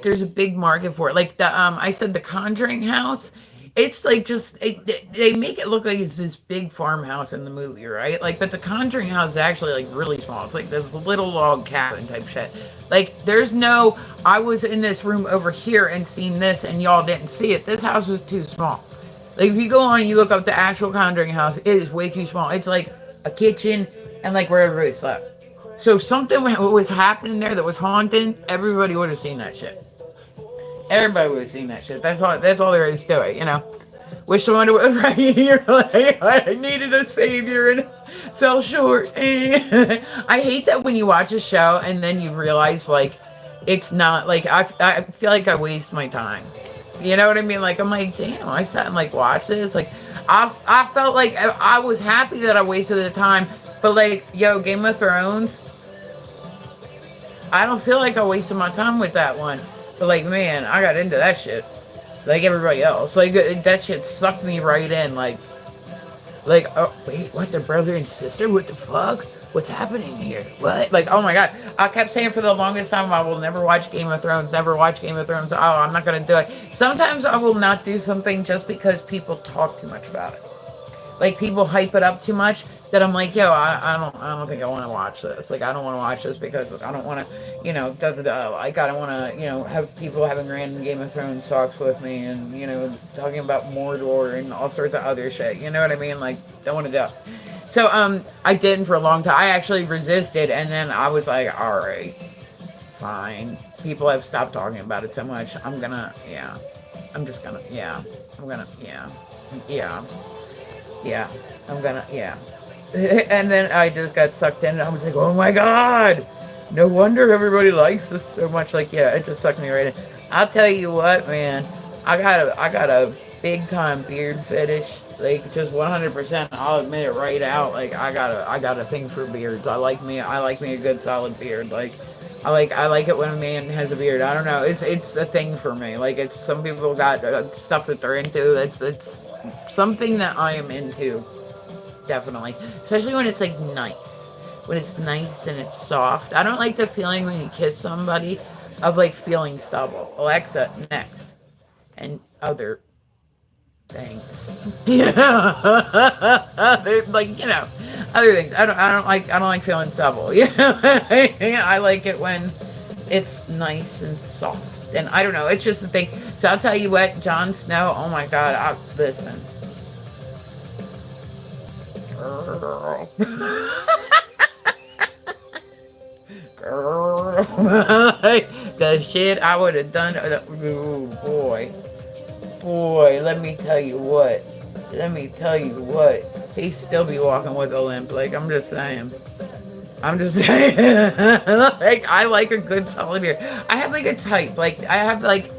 there's a big market for it. Like I said the Conjuring house, it's like just they make it look like it's this big farmhouse in the movie, right? Like, but the Conjuring house is actually like really small. It's like this little log cabin type shit. Like there's no, I was in this room over here and seen this and y'all didn't see it. This house was too small. Like, if you go on and you look up the actual Conjuring house, it is way too small. It's like a kitchen and like where everybody slept. So if something was happening there that was haunting, everybody would have seen that shit. Everybody would have seen that shit. That's all there is to it, you know. Wish someone would, right? You're like, I needed a savior and fell short. I hate that when you watch a show and then you realize, like, it's not, like, I feel like I waste my time. You know what I mean? Like, I'm like, damn, I sat and like watched this. Like, I felt like I was happy that I wasted the time. But like, yo, Game of Thrones, I don't feel like I wasted my time with that one. But like, man, I got into that shit. Like everybody else. Like, that shit sucked me right in. Like, oh, wait, what? They're brother and sister? What the fuck? What's happening here? What? Like, oh my God. I kept saying for the longest time, I will never watch Game of Thrones, never watch Game of Thrones. Oh, I'm not going to do it. Sometimes I will not do something just because people talk too much about it. Like, people hype it up too much. that I'm like, yo, I don't think I want to watch this. Like, I don't want to watch this because I don't want to, da, da, da. Like, I don't want to, have people having random Game of Thrones talks with me and, talking about Mordor and all sorts of other shit. You know what I mean? Like, don't want to do. So, I didn't for a long time. I actually resisted, and then I was like, all right, fine. People have stopped talking about it so much. I'm gonna, yeah. I'm just gonna, yeah. I'm gonna, yeah. Yeah. Yeah. I'm gonna, yeah. And then I just got sucked in, and I was like, oh my god, no wonder everybody likes this so much. Like, yeah, it just sucked me right in. I'll tell you what, man, I got a big time beard fetish. Like, just 100%. I'll admit it right out. Like, I got a thing for beards. I like me a good solid beard. Like, I like it when a man has a beard. I don't know. It's a thing for me. Like, it's some people got stuff that they're into. It's something that I am into. Definitely. Especially when it's like nice. When it's nice and it's soft. I don't like the feeling when you kiss somebody of like feeling stubble. Alexa, next. And other things. Yeah. Like, other things. I don't like feeling stubble. Yeah. I like it when it's nice and soft. And I don't know, it's just a thing. So I'll tell you what, Jon Snow, oh my god, listen. Girl. Girl. The shit I would have done. Oh, boy. Boy, let me tell you what. He'd still be walking with a limp. Like, I'm just saying. Like, I like a good solid beard. I have like a type. Like, I have like.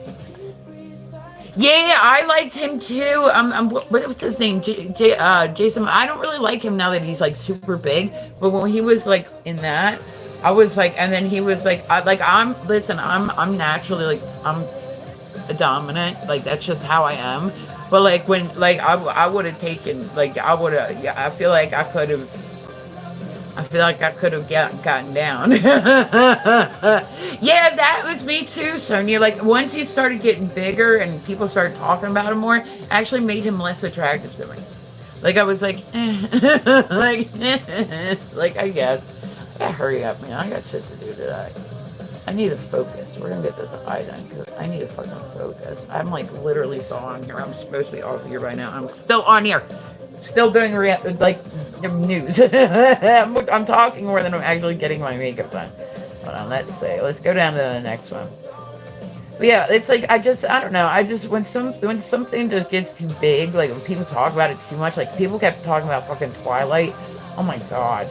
Yeah, I liked him too. What was his name? Jason. I don't really like him now that he's like super big. But when he was like in that, I was like, and then he was like, I'm naturally like, I'm a dominant. Like, that's just how I am. But like when, like I would have taken, like I would have. Yeah, I feel like I could have gotten down. Yeah, that was me too, Sonia. Like, once he started getting bigger and people started talking about him more, it actually made him less attractive to me. Like, I was like, like, like, I guess. I gotta hurry up, man. I got shit to do today. I need to focus. We're gonna get this eye done because I need to fucking focus. I'm like literally still on here. I'm supposed to be off here by now. I'm still on here. Still doing news. I'm talking more than I'm actually getting my makeup done. Hold on, let's go down to the next one. But yeah, it's like I don't know. When something just gets too big, like when people talk about it too much, like people kept talking about fucking Twilight. Oh my god.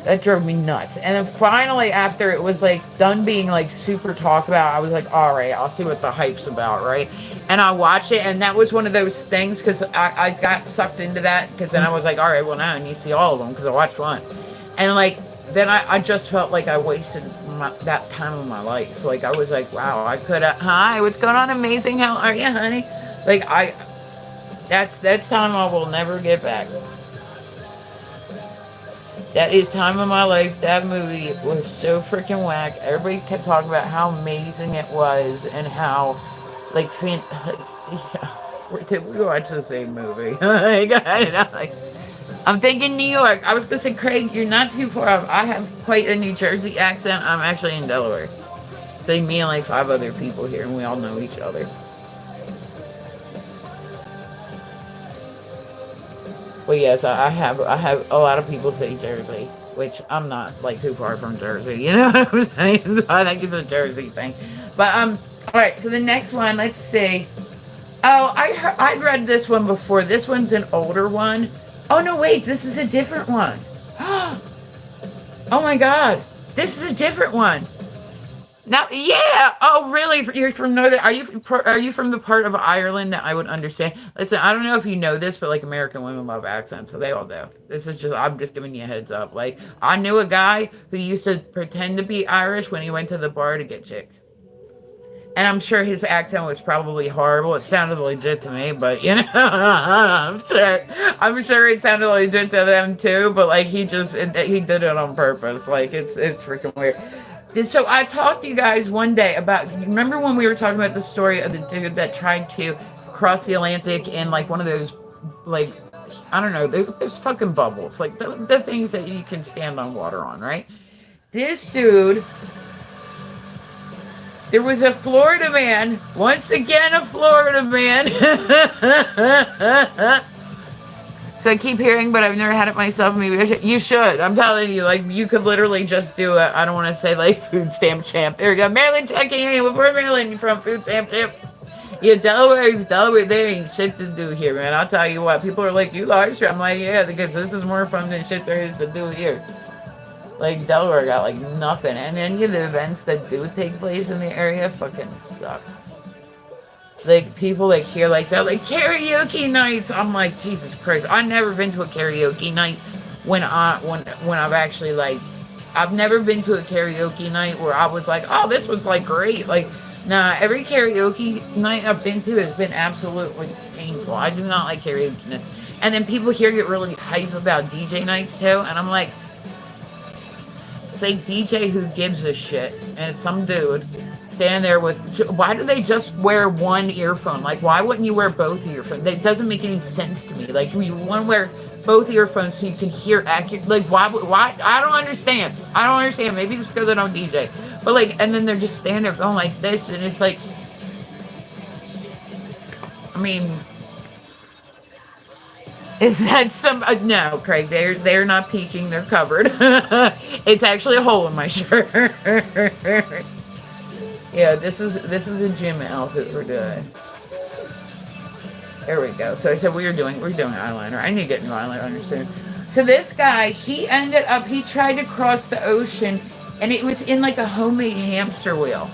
That drove me nuts. And then finally, after it was like done being like super talked about, I was like, all right, I'll see what the hype's about, right? And I watched it, and that was one of those things because I got sucked into that because then I was like, all right, well now I need to see all of them because I watched one. And like, then I just felt like I wasted that time of my life. Like, I was like, wow, I could have, hi, what's going on, amazing, how are you, honey? Like, that's time I will never get back. That is time of my life. That movie was so freaking whack. Everybody kept talking about how amazing it was and how, like, did we watch the same movie? I'm thinking New York. I was going to say, Craig, you're not too far off. I have quite a New Jersey accent. I'm actually in Delaware. It's like me and like 5 other people here, and we all know each other. Well, yes, I have a lot of people say Jersey, which I'm not like too far from Jersey. You know what I'm saying? So I think it's a Jersey thing. But all right. So the next one, let's see. Oh, I'd read this one before. This one's an older one. Oh no, wait, this is a different one. Oh my God, this is a different one. Now, yeah. Oh, really? You're from Northern? Are you from the part of Ireland that I would understand? Listen, I don't know if you know this, but like American women love accents, so they all do. I'm just giving you a heads up. Like, I knew a guy who used to pretend to be Irish when he went to the bar to get chicks. And I'm sure his accent was probably horrible. It sounded legit to me, but I'm sure it sounded legit to them too. But like he did it on purpose. Like it's freaking weird. So I talked to you guys one day about, remember when we were talking about the story of the dude that tried to cross the Atlantic in like one of those like I don't know, there's fucking bubbles, like the things that you can stand on water on, right? This dude, there was a Florida man, once again a Florida man. So I keep hearing, but I've never had it myself. Maybe I should. You should. I'm telling you, like, you could literally just do it. I don't want to say, like, food stamp champ. There we go. Maryland checking in. We're Maryland from food stamp champ. Yeah, Delaware. There ain't shit to do here, man. I'll tell you what. People are like, you live stream. I'm like, yeah, because this is more fun than shit there is to do here. Like, Delaware got, like, nothing. And any of the events that do take place in the area fucking suck. Like, people, like, here, like, they're like, karaoke nights. I'm like, Jesus Christ. I've never been to a karaoke night when I've actually, like, I've never been to a karaoke night where I was like, oh, this was, like, great. Like, nah, every karaoke night I've been to has been absolutely painful. I do not like karaoke nights. And then people here get really hype about DJ nights, too. And I'm like, it's like DJ who gives a shit. And it's some dude standing there with, why do they just wear one earphone? Like, why wouldn't you wear both earphones? It doesn't make any sense to me. Like, you want to wear both earphones so you can hear accurate. Like, why? I don't understand. Maybe it's because I don't DJ. But, like, and then they're just standing there going like this, and it's like, I mean, is that some, no, Craig, they're not peeking, they're covered. It's actually a hole in my shirt. Yeah, this is a gym outfit we're doing. There we go. So I said we're doing eyeliner. I need to get new eyeliner soon. So this guy, he tried to cross the ocean, and it was in like a homemade hamster wheel.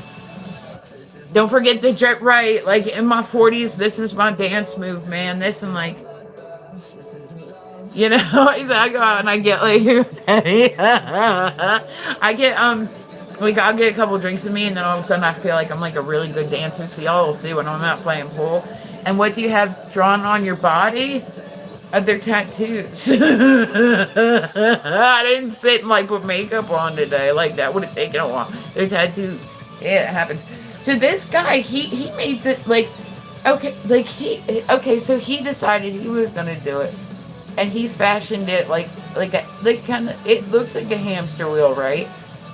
Don't forget the jet, right? Like in my 40s, this is my dance move, man. This and like, you know, I go out and I get like, I get like, I'll get a couple drinks with me, and then all of a sudden I feel like I'm like a really good dancer. So y'all will see when I'm out playing pool. And what do you have drawn on your body? They're tattoos. I didn't sit and like put makeup on today. Like, that would have taken a while. They're tattoos. Yeah, it happens. So this guy, he made the, like, so he decided he was gonna do it. And he fashioned it like kind of, it looks like a hamster wheel, right?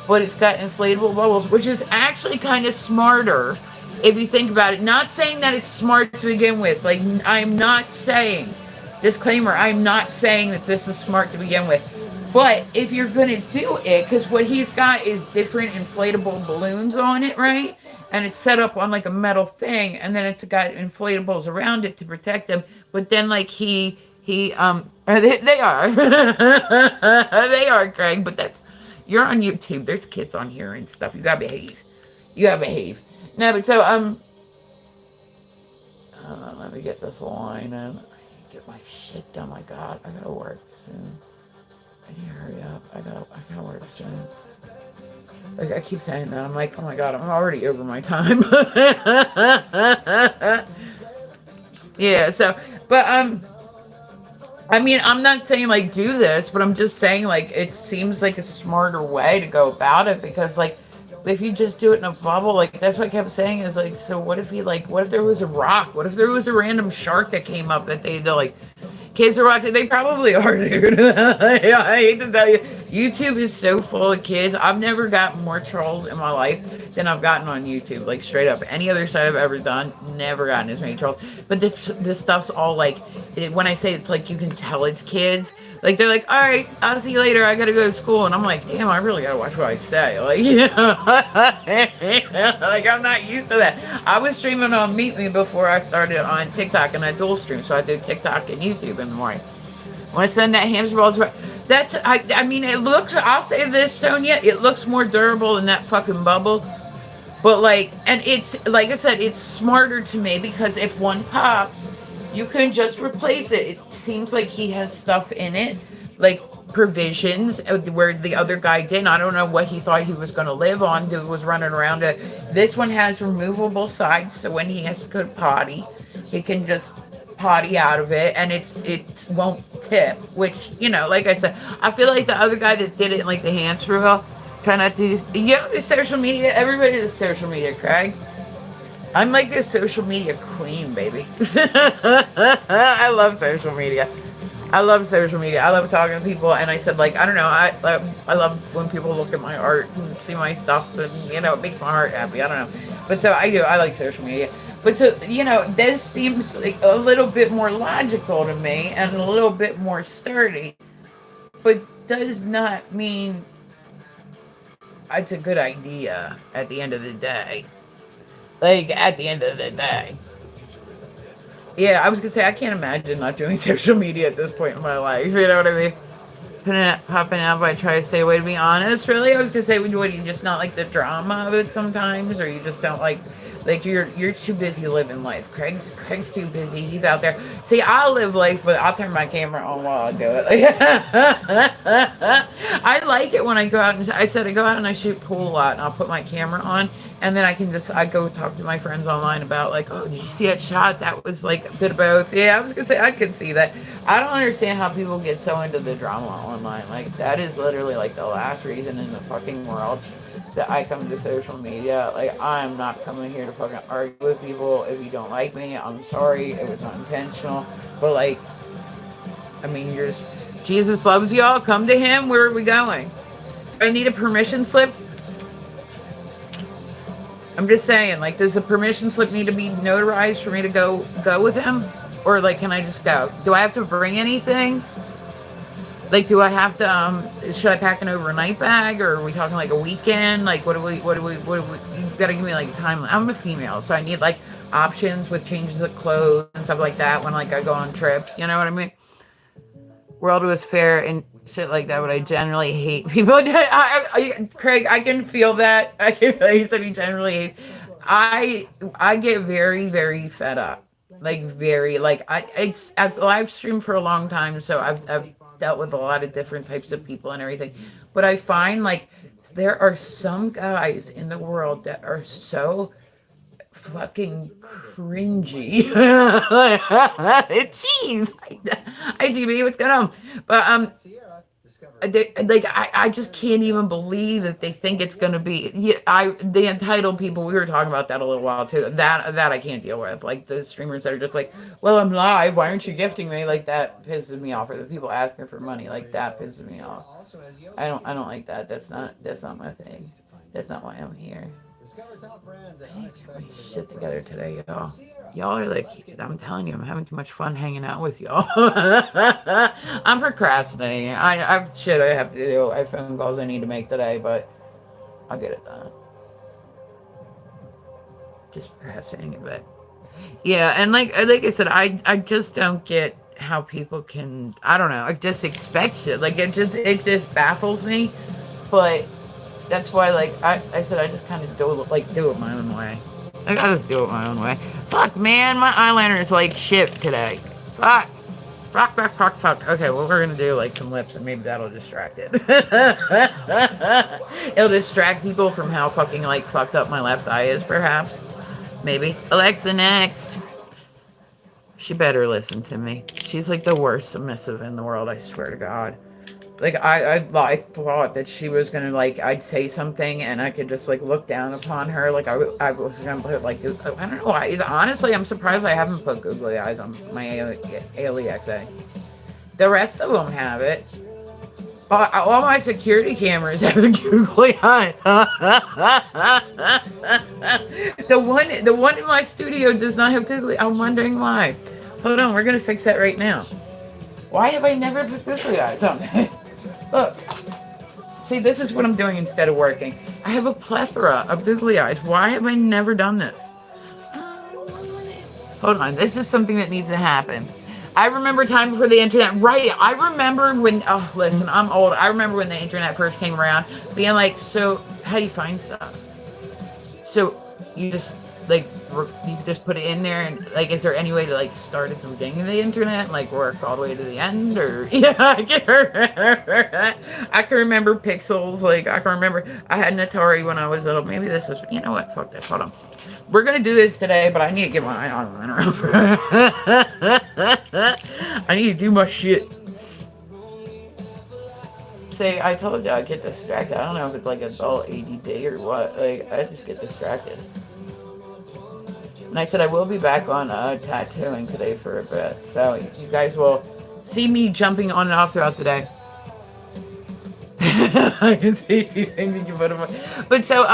But it's got inflatable bubbles, which is actually kind of smarter if you think about it. Not saying that it's smart to begin with. Like, I'm not saying, disclaimer, I'm not saying that this is smart to begin with. But if you're going to do it, because what he's got is different inflatable balloons on it, right? And it's set up on like a metal thing, and then it's got inflatables around it to protect them. But then like they are. They are, Craig, but that's, you're on YouTube. There's kids on here and stuff. You gotta behave. No, but so, let me get this line in. I need to get my shit done. My God, I gotta work soon. I need to hurry up. I gotta work soon. Like, I keep saying that. I'm like, oh my God, I'm already over my time. Yeah, so, but, I mean, I'm not saying, like, do this, but I'm just saying, like, it seems like a smarter way to go about it, because, like, if you just do it in a bubble, like, that's what I kept saying is, like, so what if what if there was a rock? What if there was a random shark that came up that they, like, kids are watching? They probably are, dude. I hate to tell you. YouTube is so full of kids. I've never gotten more trolls in my life than I've gotten on YouTube. Like, straight up. Any other site I've ever done, never gotten as many trolls. But this stuff's all, like, when I say it's, like, you can tell it's kids. Like, they're like, all right, I'll see you later. I gotta go to school. And I'm like, damn, I really gotta watch what I say. Like, you know, like, I'm not used to that. I was streaming on Meet Me before I started on TikTok, and I dual stream. So I do TikTok and YouTube in the morning. When I send that hamster balls, I mean, it looks, I'll say this, Sonia, it looks more durable than that fucking bubble. But, like, and it's, like I said, it's smarter to me, because if one pops, you can just replace it. It seems like he has stuff in it, like provisions, where the other guy didn't. I don't know what he thought he was going to live on. Dude was running around. This one has removable sides, so when he has to go potty, he can just potty out of it, and it won't tip, which, you know, like I said, I feel like the other guy that did it, like the hamster wheel, try not to use, you know, the social media, everybody does social media, Craig. I'm like a social media queen, baby. I love social media. I love social media. I love talking to people, and I said, like, I don't know, I love when people look at my art and see my stuff, and it makes my heart happy. I don't know, but so I do. I like social media, but so this seems like a little bit more logical to me and a little bit more sturdy, but does not mean it's a good idea at the end of the day. Like at the end of the day. Yeah, I was gonna say I can't imagine not doing social media at this point in my life. You know what I mean? Popping out, but I try to stay away. To be honest, really, I was gonna say, what do you just not like the drama of it sometimes, or you just don't like you're too busy living life. Craig's too busy. He's out there. See, I'll live life, but I'll turn my camera on while I do it. I like it when I go out and I said I go out and I shoot pool a lot, and I'll put my camera on, and then I go talk to my friends online about like, oh, did you see that shot? That was like a bit of both. Yeah, I was gonna say I could see that. I don't understand how people get so into the drama online. Like that is literally like the last reason in the fucking world that I come to social media. Like I'm not coming here to fucking argue with people. If you don't like me, I'm sorry. It was not intentional. But like, I mean, Jesus loves y'all. Come to him. Where are we going? Do I need a permission slip? I'm just saying, like, does the permission slip need to be notarized for me to go with him? Or like, can I just go? Do I have to bring anything? Like, do I have to, should I pack an overnight bag, or are we talking like a weekend? Like, what do we, you've got to give me like a timeline. I'm a female, so I need like options with changes of clothes and stuff like that when like I go on trips, you know what I mean? World was fair and shit like that, but I generally hate people. Craig, I can feel that. I can feel he said he generally hates. I get very, very fed up. Like very like I've live streamed for a long time, so I've dealt with a lot of different types of people and everything. But I find like there are some guys in the world that are so fucking cringy. Jeez. Hi GB, what's going on? But I just can't even believe that they think it's gonna be. Yeah, the entitled people. We were talking about that a little while too. That I can't deal with. Like the streamers that are just like, well, I'm live. Why aren't you gifting me? Like that pisses me off. Or the people asking for money. Like that pisses me off. I don't like that. That's not my thing. That's not why I'm here. I need to get my shit together today, y'all. Y'all are like, I'm telling you, I'm having too much fun hanging out with y'all. I'm procrastinating. I've shit I have to do. I have phone calls I need to make today, but I'll get it done. Just procrastinating a bit. Yeah, and like I said, I just don't get how people can. I don't know. I just expect shit. Like it just baffles me. But that's why, like, I said I just kind of do it my own way. Like, I just do it my own way. Fuck, man, my eyeliner is like shit today. Fuck. Fuck. Okay, well, we're gonna do like some lips and maybe that'll distract it. It'll distract people from how fucking like fucked up my left eye is, perhaps. Maybe. Alexa, next. She better listen to me. She's like the worst submissive in the world, I swear to God. Like I thought that she was gonna like I'd say something and I could just like look down upon her like I was gonna put like I don't know why. Honestly, I'm surprised I haven't put googly eyes on my ALEXA. The rest of them have it. All my security cameras have googly eyes. The one in my studio does not have googly. I'm wondering why. Hold on, we're gonna fix that right now. Why have I never put googly eyes on it? Look. See, this is what I'm doing instead of working. I have a plethora of googly eyes. Why have I never done this? Hold on. This is something that needs to happen. I remember time before the internet. Right. I remember when, oh, listen, I'm old. I remember when the internet first came around being like, so how do you find stuff? So you just like you just put it in there and like is there any way to like start at the beginning of the internet and like work all the way to the end? Or yeah, I can remember pixels. Like I can remember I had an Atari when I was little. Maybe this is, you know what, fuck this, hold on, we're gonna do this today, but I need to get my eyeliner over. I need to do my shit. Say, I told you I get distracted. I don't know if it's like adult ADD or what. Like I just get distracted. And I said I will be back on tattooing today for a bit. So you guys will see me jumping on and off throughout the day. I can see two things that you put them. But so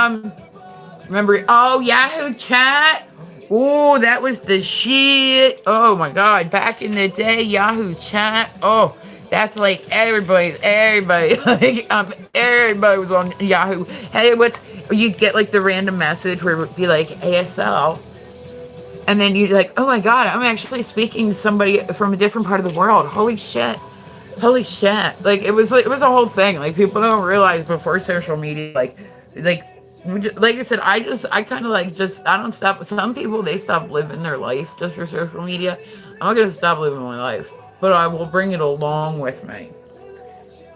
remember? Oh, Yahoo Chat. Oh, that was the shit. Oh my god, back in the day, Yahoo Chat. Oh, that's like everybody, like everybody was on Yahoo. Hey, what's you'd get like the random message where it would be like ASL, and then you'd like, oh my god, I'm actually speaking to somebody from a different part of the world. Holy shit. Holy shit. Like it was a whole thing. Like people don't realize before social media, like like I said, I kind of like just I don't stop. Some people they stop living their life just for social media. I'm not gonna stop living my life, but I will bring it along with me.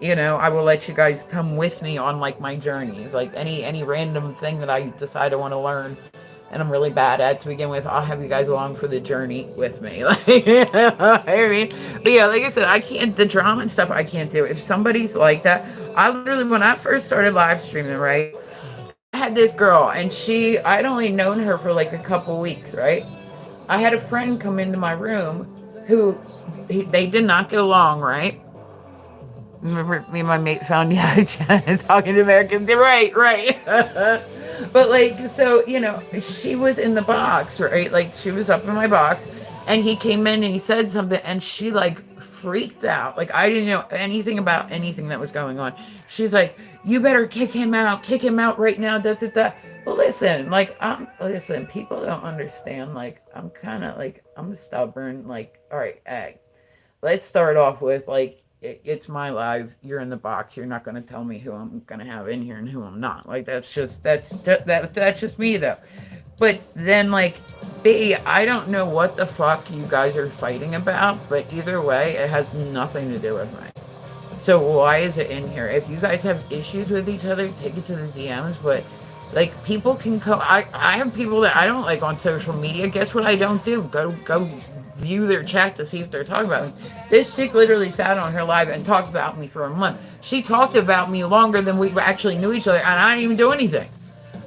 I will let you guys come with me on like my journeys, like any random thing that I decide I want to learn, and I'm really bad at to begin with. I'll have you guys along for the journey with me. Like, I mean, but yeah, like I said, I can't the drama and stuff. I can't do. If somebody's like that, I literally when I first started live streaming, right, I had this girl, and I'd only known her for like a couple weeks, right. I had a friend come into my room who they did not get along, right. Remember, me and my mate found talking to Americans. Right, right. But like, so she was in the box, right? Like she was up in my box, and he came in and he said something, and she like freaked out. Like I didn't know anything about anything that was going on. She's like, "You better kick him out right now." Da da da. Well, listen, listen. People don't understand. Like I'm kind of like I'm stubborn. Like, all right, hey, let's start off with like it's my live. You're in the box. You're not going to tell me who I'm going to have in here and who I'm not. Like that's just me though. But then like B, I don't know what the fuck you guys are fighting about, but either way, it has nothing to do with me. So why is it in here? If you guys have issues with each other, take it to the DMs. But like people can come. I have people that I don't like on social media. Guess what I don't do? Go view their chat to see if they're talking about me. This chick literally sat on her live and talked about me for a month. She talked about me longer than we actually knew each other, and I didn't even do anything.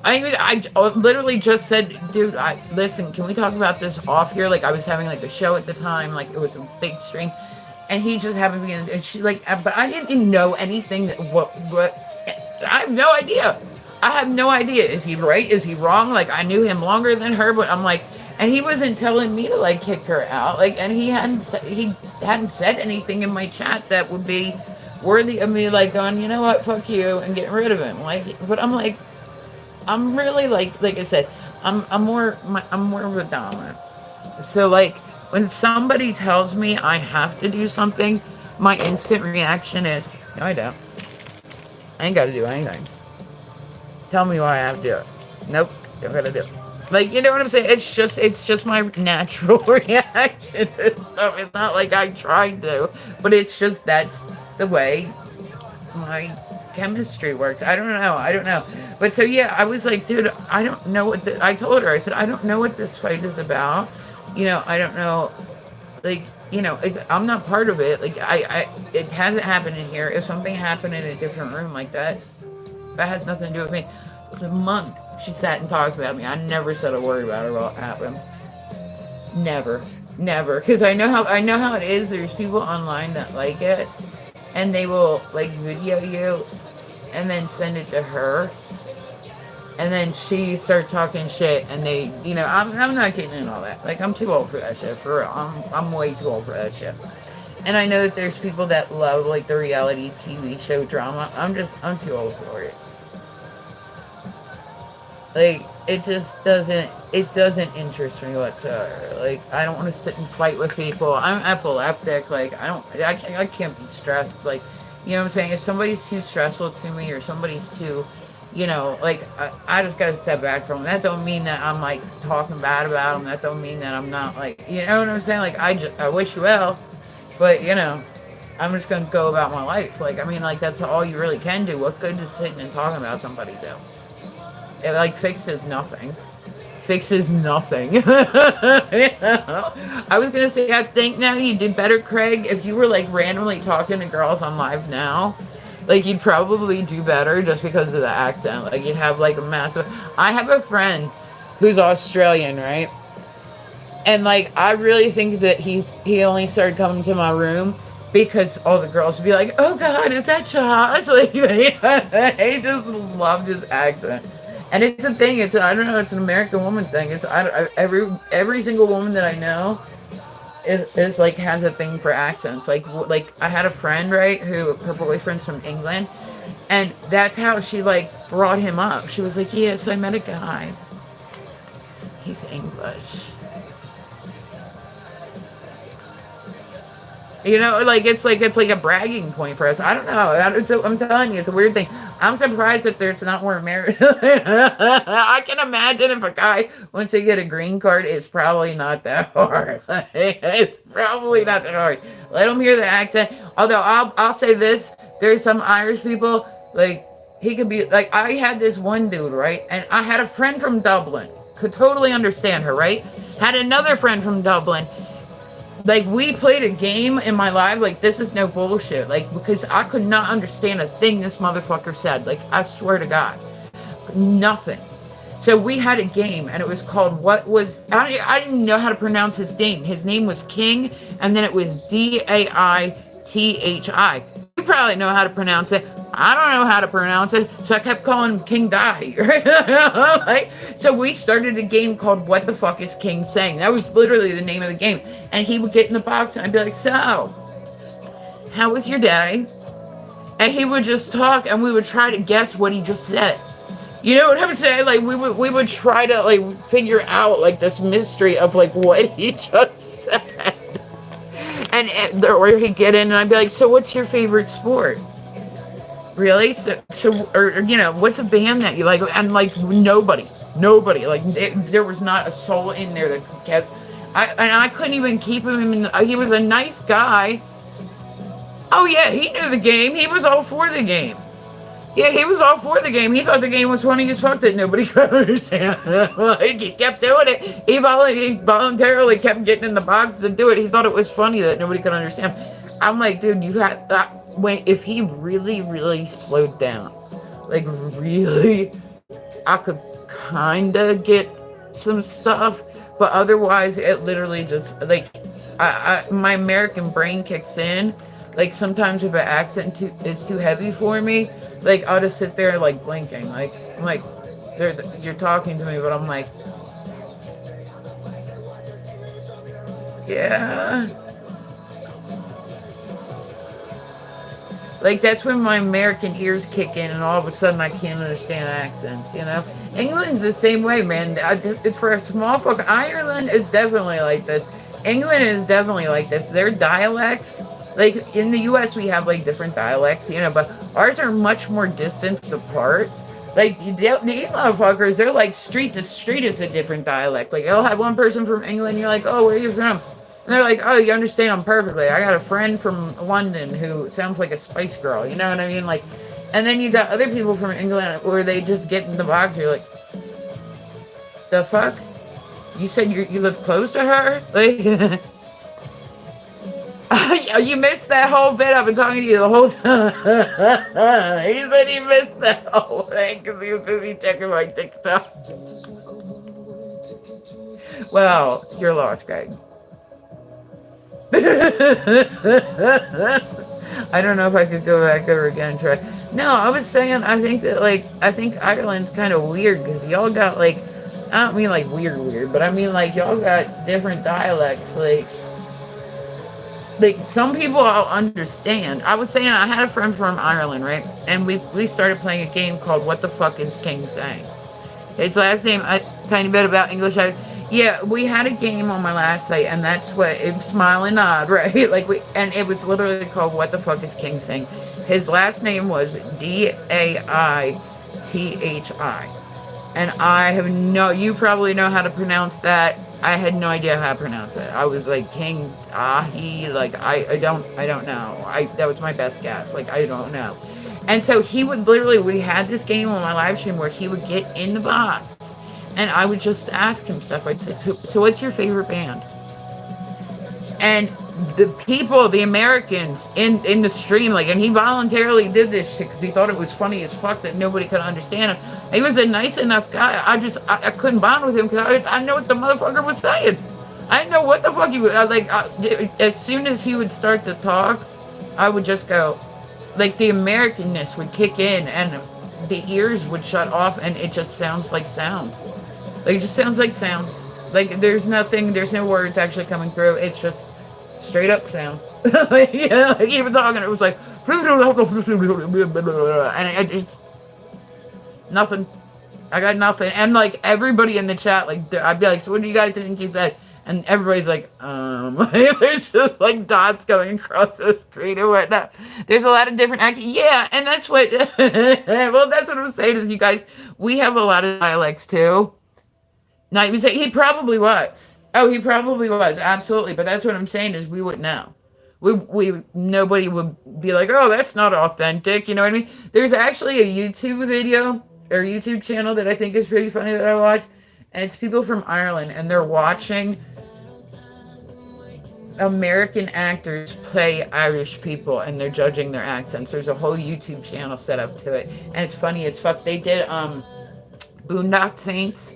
I literally just said, dude, listen, can we talk about this off here? Like I was having like a show at the time, like it was a big stream, and he just happened to be in, and she like, but I didn't know anything that what I have no idea. I have no idea. Is he right? Is he wrong? Like I knew him longer than her, but I'm like, and he wasn't telling me to like kick her out. Like, and he hadn't said anything in my chat that would be worthy of me like going, you know what, fuck you, and getting rid of him. Like, but I'm like, I'm really like I said, I'm more of a dominant. So like when somebody tells me I have to do something, my instant reaction is, no, I don't. I ain't got to do anything. Tell me why I have to do it. Nope, don't gotta do it. Like, you know what I'm saying? It's just my natural reaction to stuff. It's not like I tried to, but it's just that's the way my chemistry works. I don't know. But so yeah, I was like, dude, I don't know what I told her. I said, I don't know what this fight is about. I don't know. Like, I'm not part of it. Like, it hasn't happened in here. If something happened in a different room like that, that has nothing to do with me. It was a month she sat and talked about me. I never said a word about it what happened. Never. Because I know how it is. There's people online that like it, and they will like video you, and then send it to her, and then she starts talking shit, and they, I'm not getting in all that. Like I'm too old for that shit. For real, I'm way too old for that shit. And I know that there's people that love like the reality TV show drama. I'm too old for it. Like, it just doesn't interest me whatsoever. Like, I don't want to sit and fight with people. I'm epileptic. Like, I can't be stressed. Like, you know what I'm saying? If somebody's too stressful to me or somebody's too, like, I just gotta step back from them. That don't mean that I'm, like, talking bad about them. That don't mean that I'm not, like, you know what I'm saying? Like, I wish you well, but, I'm just gonna go about my life. Like, I mean, like, that's all you really can do. What good does sitting and talking about somebody do? It like fixes nothing. I was gonna say, I think now you did better, Craig. If you were like randomly talking to girls on live now, like you'd probably do better just because of the accent. Like you'd have like a massive. I have a friend who's Australian, right? And like I really think that he only started coming to my room because all the girls would be like, "Oh God, is that Josh?" Like they just loved his accent. And it's a thing. It's I don't know. It's an American woman thing. It's every single woman that I know is like has a thing for accents. Like I had a friend right who her boyfriend's from England, and that's how she like brought him up. She was like, "Yes, I met a guy. He's English." You know, like it's like a bragging point for us. I don't know. I'm telling you, it's a weird thing. I'm surprised that there's not more married. I can imagine if a guy wants to get a green card, it's probably not that hard. It's probably not that hard. Let them hear the accent. Although I'll say this: there's some Irish people like he could be like I had this one dude right, and I had a friend from Dublin, could totally understand her right. Had another friend from Dublin. Like we played a game in my life, like this is no bullshit. Like because I could not understand a thing this motherfucker said. Like I swear to God, nothing. So we had a game, and it was called I didn't know how to pronounce his name. His name was King, and then it was Daithi. You probably know how to pronounce it. I don't know how to pronounce it, so I kept calling him King Dai. Right? So we started a game called What the Fuck is King Saying? That was literally the name of the game. And he would get in the box, and I'd be like, "So, how was your day?" And he would just talk, and we would try to guess what he just said. You know what I'm saying? Like we would try to like figure out like this mystery of like what he just said. And or he'd get in, and I'd be like, "So what's your favorite sport?" Really? Or you know, what's a band that you like? And like nobody, like there was not a soul in there that could guess. I couldn't even keep him in. He was a nice guy. Oh yeah, he knew the game. He was all for the game. Yeah, he was all for the game. He thought the game was funny as fuck that nobody could understand. Like, he kept doing it. He voluntarily kept getting in the box to do it. He thought it was funny that nobody could understand. I'm like, dude, you had that. If he really, really slowed down, like really, I could kind of get some stuff, but otherwise, it literally just like, my American brain kicks in. Like sometimes if an accent is too heavy for me, like I'll just sit there like blinking, like I'm like, you're talking to me, but I'm like, yeah. Like that's when my American ears kick in, and all of a sudden I can't understand accents. You know, England's the same way, man. For a small fuck, Ireland is definitely like this. England is definitely like this. Their dialects, like in the U.S., we have like different dialects, you know, but ours are much more distanced apart. Like these motherfuckers, they're like street to street. It's a different dialect. Like you'll have one person from England, you're like, "Oh, where are you from?" And they're like, "Oh, you understand them perfectly. I got a friend from London who sounds like a Spice Girl." You know what I mean? Like, and then you got other people from England where they just get in the box. You're like, "The fuck? You said you live close to her?" Like, you missed that whole bit. I've been talking to you the whole time. He said he missed that whole thing because he was busy checking my TikTok. Well, you're lost, Greg. I don't know if I could go back over again and try. No, I was saying I think Ireland's kind of weird because y'all got like, I don't mean like weird, but I mean like y'all got different dialects. Like some people I'll understand. I was saying I had a friend from Ireland, right? And we started playing a game called What the Fuck is King Saying? His last name, a tiny bit about English. Yeah, we had a game on my last site, and that's what it smile and nod, right? And it was literally called What the Fuck is King Saying? His last name was Daithi. And you probably know how to pronounce that. I had no idea how to pronounce it. I was like King Ahi, like I don't know. That was my best guess. Like I don't know. And so he would we had this game on my live stream where he would get in the box and I would just ask him stuff. I'd say, so what's your favorite band? And the Americans in the stream, like, and he voluntarily did this shit because he thought it was funny as fuck that nobody could understand him. He was a nice enough guy. I couldn't bond with him because I know what the motherfucker was saying. I didn't know what the fuck he was, as soon as he would start to talk, I would just go, like the Americanness would kick in and the ears would shut off and it just sounds like sounds. Like it just sounds like sounds. Like there's nothing, there's no words actually coming through. It's just straight up sound. Like, yeah, like even talking, it was like, and it's nothing. I got nothing. And like everybody in the chat, like I'd be like, so what do you guys think he said? And everybody's like, there's just like dots going across the screen and whatnot. There's a lot of different accents. Yeah, and that's what, well, that's what I'm saying is you guys, we have a lot of dialects too. Now you say he probably was. Oh, he probably was, absolutely. But that's what I'm saying is we wouldn't know. Nobody would be like, oh, that's not authentic. You know what I mean? There's actually a YouTube video or YouTube channel that I think is pretty funny that I watch. And it's people from Ireland and they're watching American actors play Irish people and they're judging their accents. There's a whole YouTube channel set up to it. And it's funny as fuck. They did Boondock Saints,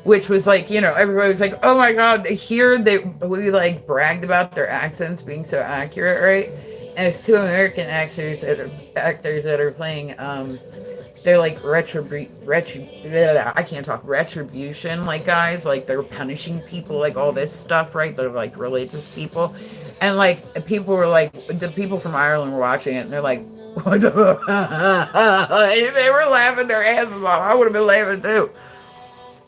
which was like, you know, everybody was like, oh my God, here we like bragged about their accents being so accurate, right? And it's two American actors that are playing, they're like I can't talk, retribution, like guys, like they're punishing people, like all this stuff, right? They're like religious people. And like people were like, the people from Ireland were watching it and they're like, what the they were laughing their asses off. I would have been laughing too.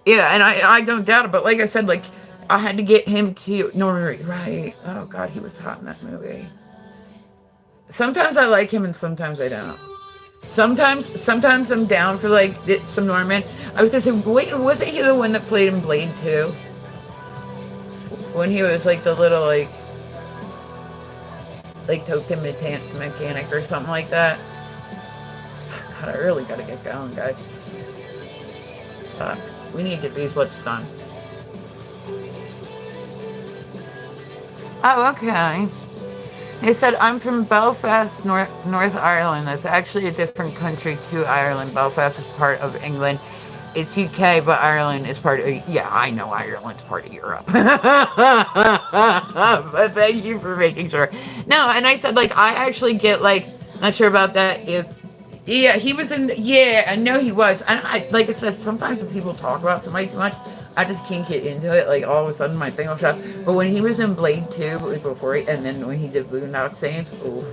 Yeah, and I don't doubt it, but like I said, like I had to get him to Norman, right? Oh God, he was hot in that movie. Sometimes I like him and sometimes I don't. Sometimes I'm down for like some Norman. I was gonna say, wait, wasn't he the one that played in Blade 2? When he was like the little like token mechanic or something like that. God, I really gotta get going, guys. We need to get these lips done. Oh, okay. He said, I'm from Belfast, North Ireland. That's actually a different country to Ireland. Belfast is part of England. It's UK, but Ireland is part of... Yeah, I know Ireland's part of Europe. But thank you for making sure. No, and I said, like, I actually get, like... Not sure about that. Yeah, he was in... Yeah, I know he was. And like I said, sometimes when people talk about somebody too much, I just can't get into it. Like, all of a sudden, my thing will shut. But when he was in Blade 2, before and then when he did Boondock Saints, ooh,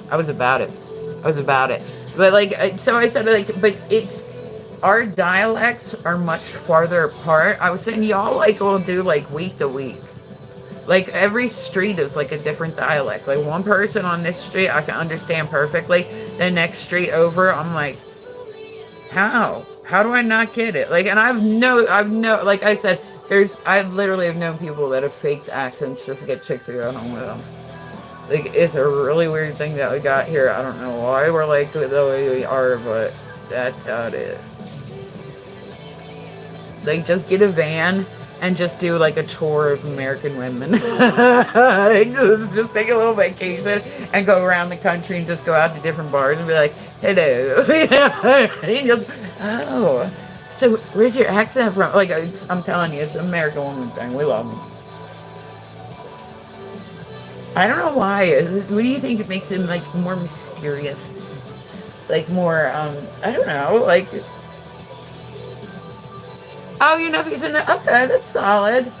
I was about it. But, like, so I said, like, but it's... Our dialects are much farther apart. I was saying, y'all, like, will do, like, week to week. Like, every street is, like, a different dialect. Like, one person on this street, I can understand perfectly. The next street over, I'm like, how? How do I not get it? Like, and I've like I said, I literally have known people that have faked accents just to get chicks to go home with them. Like, it's a really weird thing that we got here. I don't know why we're like the way we are, but that's how it is. Like, just get a van and just do like a tour of American women. just take a little vacation and go around the country and just go out to different bars and be like, hello. And just, oh, so where's your accent from? Like, I'm telling you, it's an American woman thing. We love them. I don't know why. What do you think it makes him like more mysterious? Like more, I don't know, like... Oh, your nephew's in there? Okay, that's solid.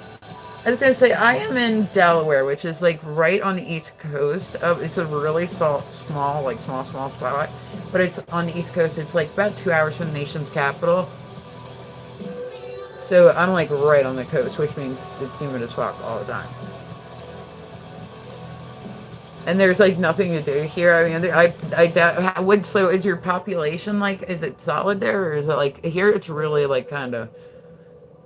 I was gonna say, I am in Delaware, which is like right on the East Coast. It's a really small spot, but it's on the East Coast. It's like about 2 hours from the nation's capital. So I'm like right on the coast, which means it's humid as fuck all the time. And there's like nothing to do here. I mean, I doubt. So is your population like? Is it solid there, or is it like here? It's really like kind of.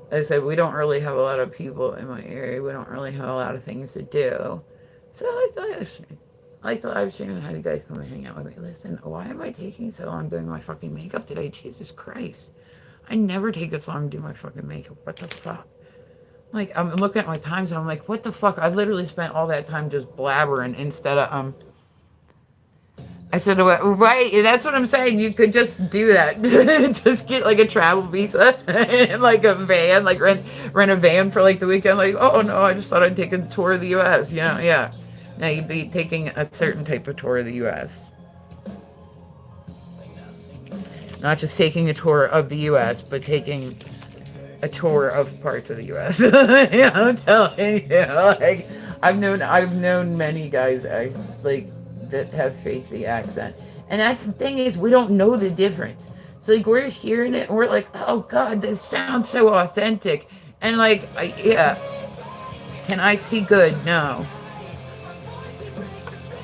As I said, we don't really have a lot of people in my area. We don't really have a lot of things to do. So I like the live stream. I like the live stream and have you guys come and hang out with me. Listen, why am I taking so long doing my fucking makeup today? Jesus Christ. I never take this long to do my fucking makeup. What the fuck? Like, I'm looking at my times and I'm like, what the fuck? I literally spent all that time just blabbering instead of, I said, right, that's what I'm saying. You could just do that. Just get like a travel visa and like a van, like rent a van for like the weekend. Like, oh no, I just thought I'd take a tour of the US, you know, yeah. Now you'd be taking a certain type of tour of the U.S., not just taking a tour of the U.S., but taking a tour of parts of the U.S. Yeah, I'm telling you, like I've known many guys like that have faked the accent, and that's the thing is we don't know the difference. So like we're hearing it, and we're like, oh God, this sounds so authentic, and like yeah, can I see good? No.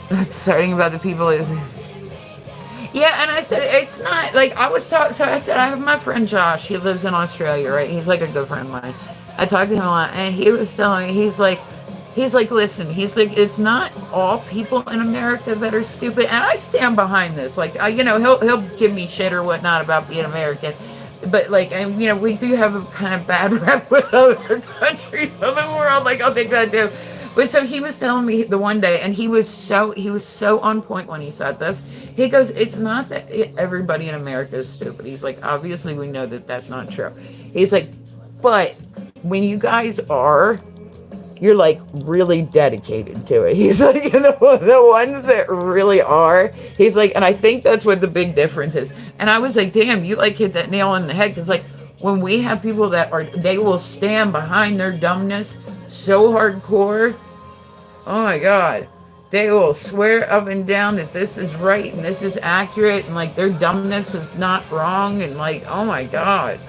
That's starting about the people is yeah, and I said it's not like I was talking. So I said I have my friend Josh. He lives in Australia, right? He's like a good friend of mine. I talked to him a lot, and he was telling me he's like, listen, he's like, it's not all people in America that are stupid, and I stand behind this. Like, he'll give me shit or whatnot about being American, but like, and we do have a kind of bad rep with other countries of the world. Like, I'll take that too. But so he was telling me the one day, and he was so on point when he said this. He goes, "It's not that everybody in America is stupid." He's like, "Obviously, we know that that's not true." He's like, "But when you guys are, you're like really dedicated to it." He's like, the ones that really are. He's like, and I think that's what the big difference is. And I was like, "Damn, you like hit that nail on the head." Because like when we have people that are, they will stand behind their dumbness so hardcore. Oh my God. They will swear up and down that this is right and this is accurate and like their dumbness is not wrong and like, oh my God.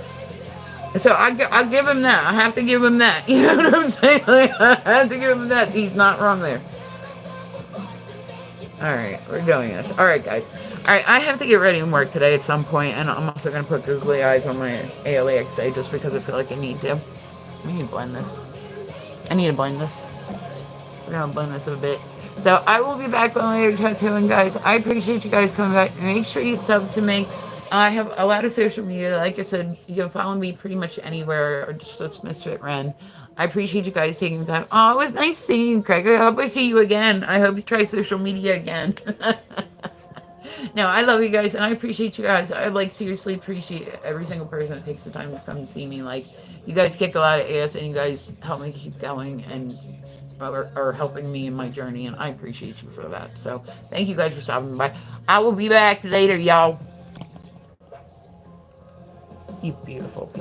So I'll give him that. I have to give him that. You know what I'm saying? Like, I have to give him that. He's not wrong there. All right, we're doing this. All right, guys. All right, I have to get ready and work today at some point, and I'm also gonna put googly eyes on my ALEXA just because I feel like I need to. I need to blend this. I need to blend this. We're gonna blend this a bit. So I will be back on later tattooing, guys. I appreciate you guys coming back. Make sure you sub to me. I have a lot of social media. Like I said, you can follow me pretty much anywhere, or just it's Misfit Ren. I appreciate you guys taking the time. Oh, it was nice seeing you, Craig. I hope I see you again. I hope you try social media again. No, I love you guys, and I appreciate you guys. I like seriously appreciate every single person that takes the time to come and see me. Like, you guys kick a lot of ass, and you guys help me keep going, and are helping me in my journey, and I appreciate you for that. So, thank you guys for stopping by. I will be back later, y'all. You beautiful people.